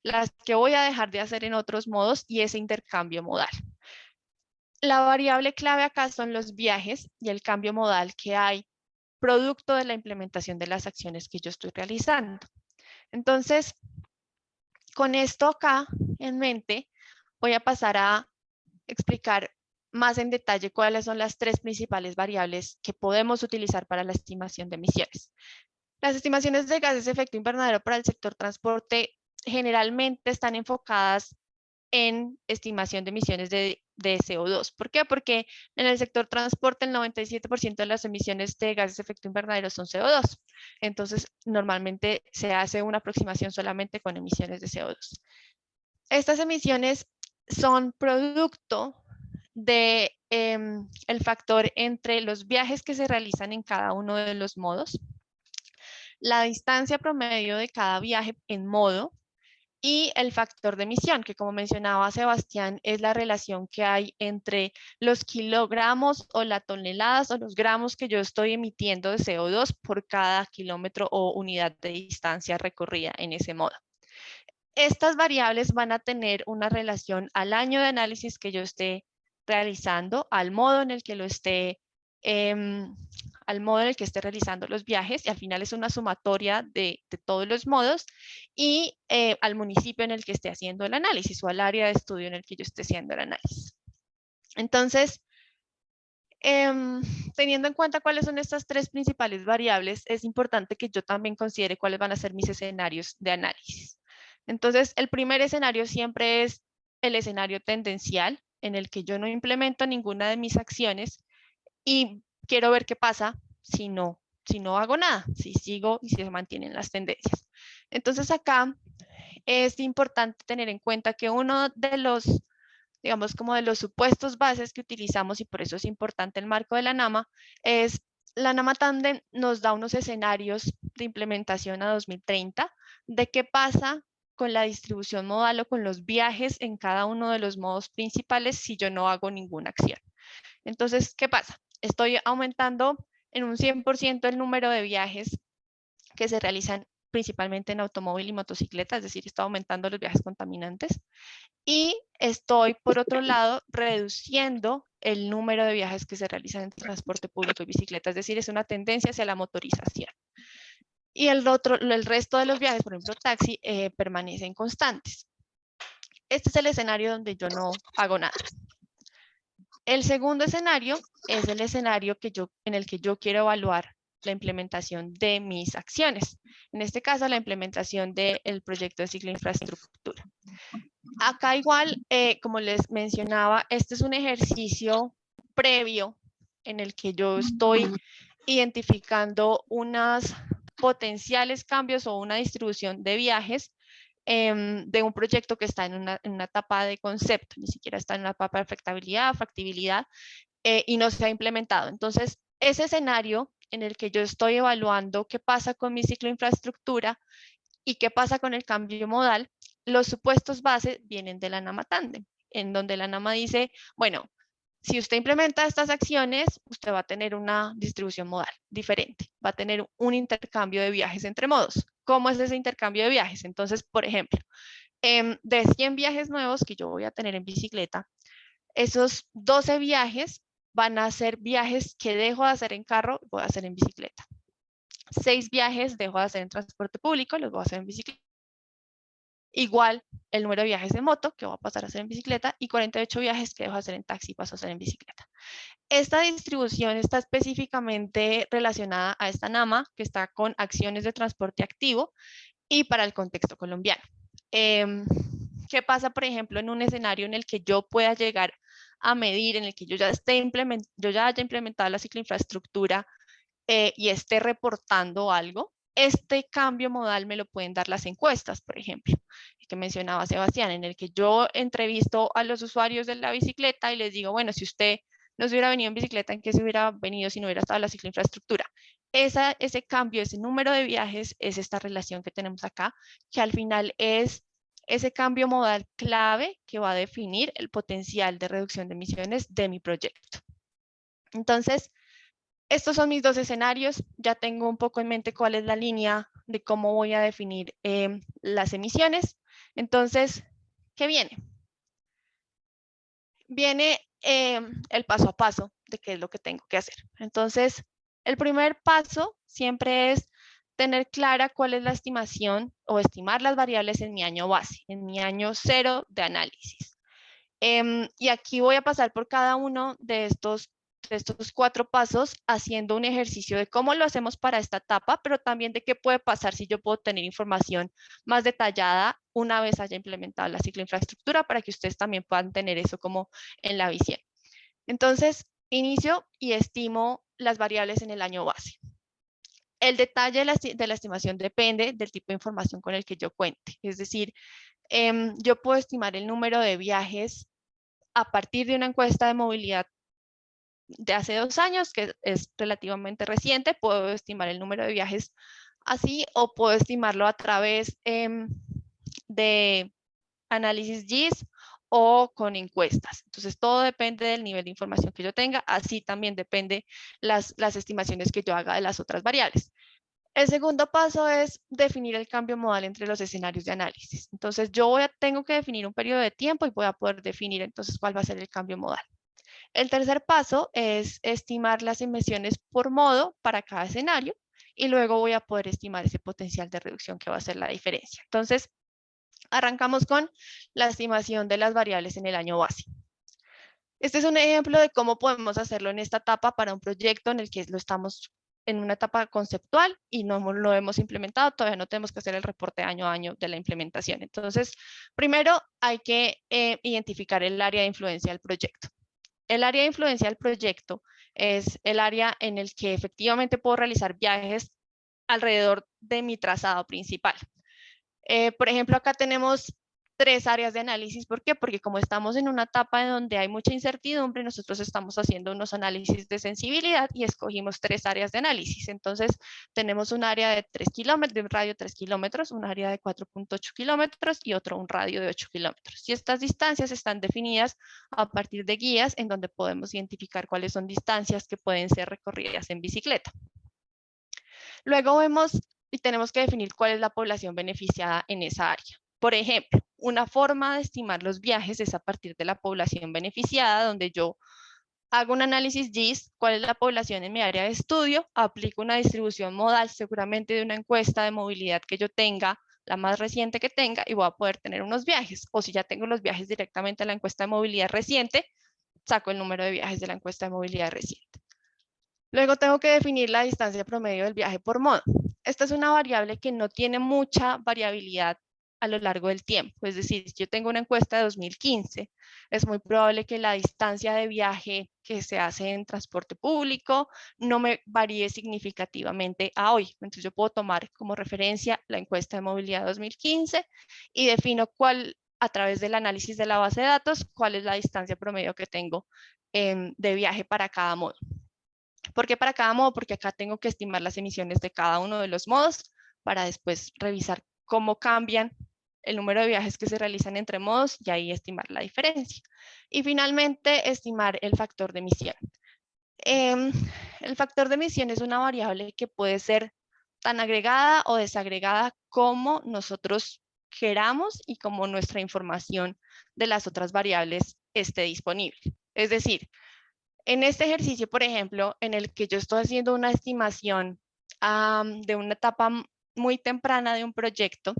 las que voy a dejar de hacer en otros modos y ese intercambio modal. La variable clave acá son los viajes y el cambio modal que hay producto de la implementación de las acciones que yo estoy realizando. Entonces, con esto acá en mente, voy a pasar a explicar más en detalle cuáles son las 3 principales variables que podemos utilizar para la estimación de emisiones. Las estimaciones de gases de efecto invernadero para el sector transporte generalmente están enfocadas en estimación de emisiones de CO2. ¿Por qué? Porque en el sector transporte el 97% de las emisiones de gases de efecto invernadero son CO2. Entonces, normalmente se hace una aproximación solamente con emisiones de CO2. Estas emisiones son producto de el factor entre los viajes que se realizan en cada uno de los modos, la distancia promedio de cada viaje en modo, y el factor de emisión, que como mencionaba Sebastián, es la relación que hay entre los kilogramos o las toneladas o los gramos que yo estoy emitiendo de CO2 por cada kilómetro o unidad de distancia recorrida en ese modo. Estas variables van a tener una relación al año de análisis que yo esté realizando, al modo en el que lo esté realizando los viajes, y al final es una sumatoria de todos los modos, y al municipio en el que esté haciendo el análisis o al área de estudio en el que yo esté haciendo el análisis. Entonces, teniendo en cuenta cuáles son estas 3 principales variables, es importante que yo también considere cuáles van a ser mis escenarios de análisis. Entonces, el primer escenario siempre es el escenario tendencial, en el que yo no implemento ninguna de mis acciones y quiero ver qué pasa si no hago nada, si sigo y si se mantienen las tendencias. Entonces acá es importante tener en cuenta que uno de los, digamos, como de los supuestos bases que utilizamos, y por eso es importante el marco de la NAMA, es la NAMA Tandem nos da unos escenarios de implementación a 2030 de qué pasa con la distribución modal o con los viajes en cada uno de los modos principales si yo no hago ninguna acción. Entonces, ¿qué pasa? Estoy aumentando en un 100% el número de viajes que se realizan principalmente en automóvil y motocicleta, es decir, está aumentando los viajes contaminantes. Y estoy, por otro lado, reduciendo el número de viajes que se realizan en transporte público y bicicleta, es decir, es una tendencia hacia la motorización. Y el resto de los viajes, por ejemplo, taxi, permanecen constantes. Este es el escenario donde yo no hago nada. El segundo escenario es el escenario en el que yo quiero evaluar la implementación de mis acciones. En este caso, la implementación del proyecto de cicloinfraestructura. Acá igual, como les mencionaba, este es un ejercicio previo en el que yo estoy identificando unos potenciales cambios o una distribución de viajes de un proyecto que está en una etapa de concepto, ni siquiera está en una etapa de factibilidad, y no se ha implementado. Entonces, ese escenario en el que yo estoy evaluando qué pasa con mi ciclo de infraestructura y qué pasa con el cambio modal, los supuestos base vienen de la NAMA Tandem, en donde la NAMA dice, bueno, si usted implementa estas acciones, usted va a tener una distribución modal diferente, va a tener un intercambio de viajes entre modos. ¿Cómo es ese intercambio de viajes? Entonces, por ejemplo, de 100 viajes nuevos que yo voy a tener en bicicleta, esos 12 viajes van a ser viajes que dejo de hacer en carro, voy a hacer en bicicleta. 6 viajes dejo de hacer en transporte público, los voy a hacer en bicicleta. Igual el número de viajes de moto que voy a pasar a hacer en bicicleta y 48 viajes que dejo de hacer en taxi y paso a hacer en bicicleta. Esta distribución está específicamente relacionada a esta NAMA que está con acciones de transporte activo y para el contexto colombiano. ¿Qué pasa, por ejemplo, en un escenario en el que yo pueda llegar a medir, en el que yo ya haya implementado la cicloinfraestructura y esté reportando algo? Este cambio modal me lo pueden dar las encuestas, por ejemplo, que mencionaba Sebastián, en el que yo entrevisto a los usuarios de la bicicleta y les digo, bueno, si usted no se hubiera venido en bicicleta, ¿en qué se hubiera venido si no hubiera estado la cicloinfraestructura? Ese cambio, ese número de viajes, es esta relación que tenemos acá, que al final es ese cambio modal clave que va a definir el potencial de reducción de emisiones de mi proyecto. Entonces, estos son mis dos escenarios. Ya tengo un poco en mente cuál es la línea de cómo voy a definir las emisiones. Entonces, ¿qué viene? Viene el paso a paso de qué es lo que tengo que hacer. Entonces, el primer paso siempre es tener clara cuál es la estimación o estimar las variables en mi año base, en mi año 0 de análisis. Y aquí voy a pasar por cada uno de estos 4 pasos haciendo un ejercicio de cómo lo hacemos para esta etapa, pero también de qué puede pasar si yo puedo tener información más detallada una vez haya implementado la cicloinfraestructura para que ustedes también puedan tener eso como en la visión. Entonces, inicio y estimo las variables en el año base. El detalle de la estimación depende del tipo de información con el que yo cuente. Es decir, yo puedo estimar el número de viajes a partir de una encuesta de movilidad de hace 2 años, que es relativamente reciente. Puedo estimar el número de viajes así o puedo estimarlo a través de análisis GIS o con encuestas. Entonces, todo depende del nivel de información que yo tenga. Así también depende las estimaciones que yo haga de las otras variables. El segundo paso es definir el cambio modal entre los escenarios de análisis. Entonces, tengo que definir un periodo de tiempo y voy a poder definir entonces cuál va a ser el cambio modal. El tercer paso es estimar las emisiones por modo para cada escenario y luego voy a poder estimar ese potencial de reducción que va a ser la diferencia. Entonces, arrancamos con la estimación de las variables en el año base. Este es un ejemplo de cómo podemos hacerlo en esta etapa para un proyecto en el que lo estamos en una etapa conceptual y no lo hemos implementado, todavía no tenemos que hacer el reporte año a año de la implementación. Entonces, primero hay que identificar el área de influencia del proyecto. El área de influencia del proyecto es el área en el que efectivamente puedo realizar viajes alrededor de mi trazado principal. Por ejemplo, acá tenemos 3 áreas de análisis. ¿Por qué? Porque como estamos en una etapa en donde hay mucha incertidumbre, nosotros estamos haciendo unos análisis de sensibilidad y escogimos 3 áreas de análisis. Entonces, tenemos un área de 3 kilómetros, de un radio de 3 kilómetros, un área de 4.8 kilómetros y un radio de 8 kilómetros. Y estas distancias están definidas a partir de guías en donde podemos identificar cuáles son distancias que pueden ser recorridas en bicicleta. Luego vemos y tenemos que definir cuál es la población beneficiada en esa área. Por ejemplo, una forma de estimar los viajes es a partir de la población beneficiada, donde yo hago un análisis GIS, cuál es la población en mi área de estudio, aplico una distribución modal, seguramente de una encuesta de movilidad que yo tenga, la más reciente que tenga, y voy a poder tener unos viajes. O si ya tengo los viajes directamente a la encuesta de movilidad reciente, saco el número de viajes de la encuesta de movilidad reciente. Luego tengo que definir la distancia promedio del viaje por modo. Esta es una variable que no tiene mucha variabilidad a lo largo del tiempo. Es decir, si yo tengo una encuesta de 2015, es muy probable que la distancia de viaje que se hace en transporte público no me varíe significativamente a hoy. Entonces yo puedo tomar como referencia la encuesta de movilidad 2015 y defino cuál, a través del análisis de la base de datos, cuál es la distancia promedio que tengo de viaje para cada modo. ¿Por qué para cada modo? Porque acá tengo que estimar las emisiones de cada uno de los modos para después revisar cómo cambian el número de viajes que se realizan entre modos y ahí estimar la diferencia. Y finalmente, estimar el factor de emisión. El factor de emisión es una variable que puede ser tan agregada o desagregada como nosotros queramos y como nuestra información de las otras variables esté disponible. Es decir, en este ejercicio, por ejemplo, en el que yo estoy haciendo una estimación de una etapa muy temprana de un proyecto,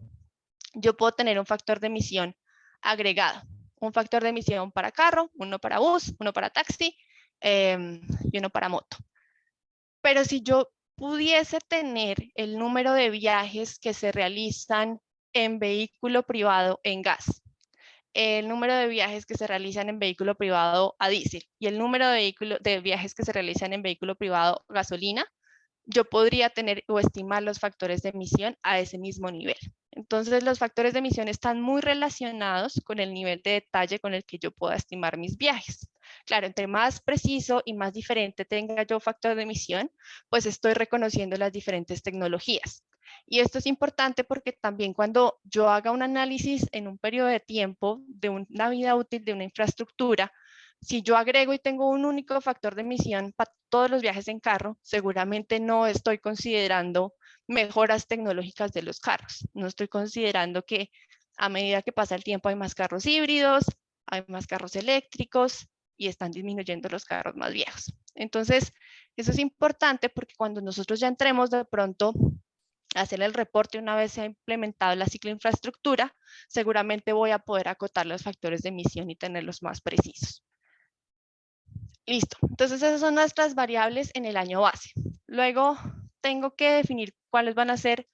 yo puedo tener un factor de emisión agregado. Un factor de emisión para carro, uno para bus, uno para taxi y uno para moto. Pero si yo pudiese tener el número de viajes que se realizan en vehículo privado en gas, el número de viajes que se realizan en vehículo privado a diésel y el número de viajes que se realizan en vehículo privado gasolina, yo podría tener o estimar los factores de emisión a ese mismo nivel. Entonces, los factores de emisión están muy relacionados con el nivel de detalle con el que yo pueda estimar mis viajes. Claro, entre más preciso y más diferente tenga yo factor de emisión, pues estoy reconociendo las diferentes tecnologías. Y esto es importante porque también cuando yo haga un análisis en un periodo de tiempo de una vida útil de una infraestructura, si yo agrego y tengo un único factor de emisión para todos los viajes en carro, seguramente no estoy considerando mejoras tecnológicas de los carros. No estoy considerando que a medida que pasa el tiempo hay más carros híbridos, hay más carros eléctricos y están disminuyendo los carros más viejos. Entonces, eso es importante porque cuando nosotros ya entremos de pronto a hacer el reporte una vez se ha implementado la cicloinfraestructura, seguramente voy a poder acotar los factores de emisión y tenerlos más precisos. Listo, entonces esas son nuestras variables en el año base. Luego tengo que definir cuáles van a ser,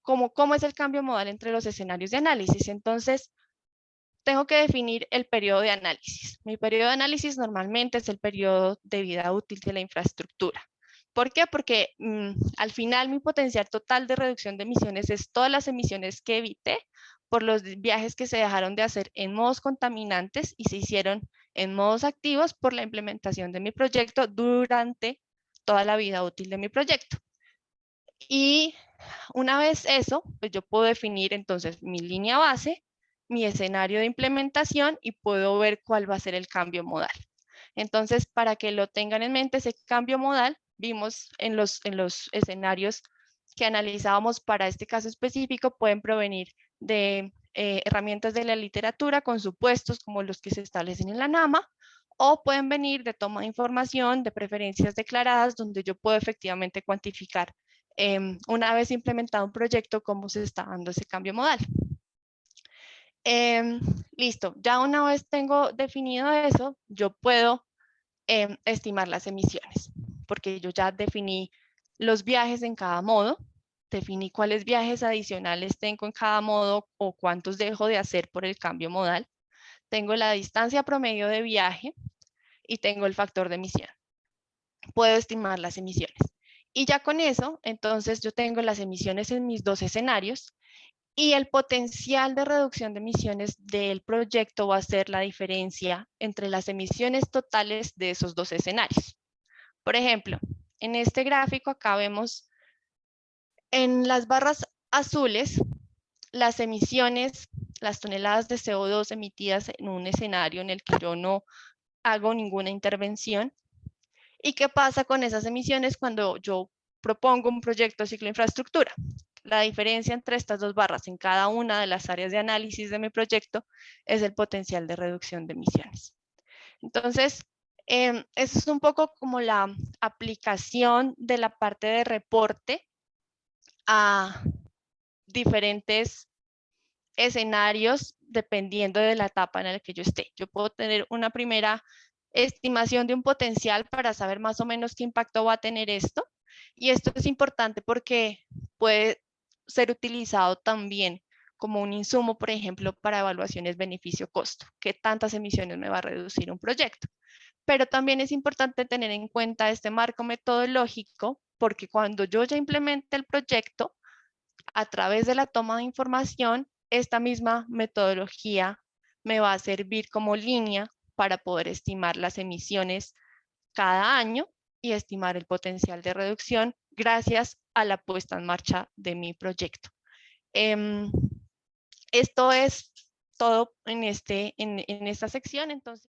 cómo es el cambio modal entre los escenarios de análisis. Entonces, tengo que definir el periodo de análisis. Mi periodo de análisis normalmente es el periodo de vida útil de la infraestructura. ¿Por qué? Porque al final mi potencial total de reducción de emisiones es todas las emisiones que evité por los viajes que se dejaron de hacer en modos contaminantes y se hicieron en modos activos por la implementación de mi proyecto durante toda la vida útil de mi proyecto. Y una vez eso, pues yo puedo definir entonces mi línea base, mi escenario de implementación y puedo ver cuál va a ser el cambio modal. Entonces, para que lo tengan en mente, ese cambio modal, vimos en los escenarios que analizábamos para este caso específico, pueden provenir de herramientas de la literatura con supuestos como los que se establecen en la NAMA, o pueden venir de toma de información, de preferencias declaradas, donde yo puedo efectivamente cuantificar una vez implementado un proyecto, cómo se está dando ese cambio modal. Listo, ya una vez tengo definido eso, yo puedo estimar las emisiones, porque yo ya definí los viajes en cada modo, definí cuáles viajes adicionales tengo en cada modo o cuántos dejo de hacer por el cambio modal, tengo la distancia promedio de viaje y tengo el factor de emisión. Puedo estimar las emisiones. Y ya con eso, entonces yo tengo las emisiones en mis dos escenarios y el potencial de reducción de emisiones del proyecto va a ser la diferencia entre las emisiones totales de esos dos escenarios. Por ejemplo, en este gráfico acá vemos en las barras azules las emisiones, las toneladas de CO2 emitidas en un escenario en el que yo no hago ninguna intervención. ¿Y qué pasa con esas emisiones cuando yo propongo un proyecto de cicloinfraestructura? La diferencia entre estas dos barras en cada una de las áreas de análisis de mi proyecto es el potencial de reducción de emisiones. Entonces, eso es un poco como la aplicación de la parte de reporte a diferentes escenarios dependiendo de la etapa en la que yo esté. Yo puedo tener una primera estimación de un potencial para saber más o menos qué impacto va a tener esto. Y esto es importante porque puede ser utilizado también como un insumo, por ejemplo, para evaluaciones beneficio-costo. ¿Qué tantas emisiones me va a reducir un proyecto? Pero también es importante tener en cuenta este marco metodológico, porque cuando yo ya implemente el proyecto, a través de la toma de información, esta misma metodología me va a servir como línea para poder estimar las emisiones cada año y estimar el potencial de reducción gracias a la puesta en marcha de mi proyecto. Esto es todo en esta sección, entonces.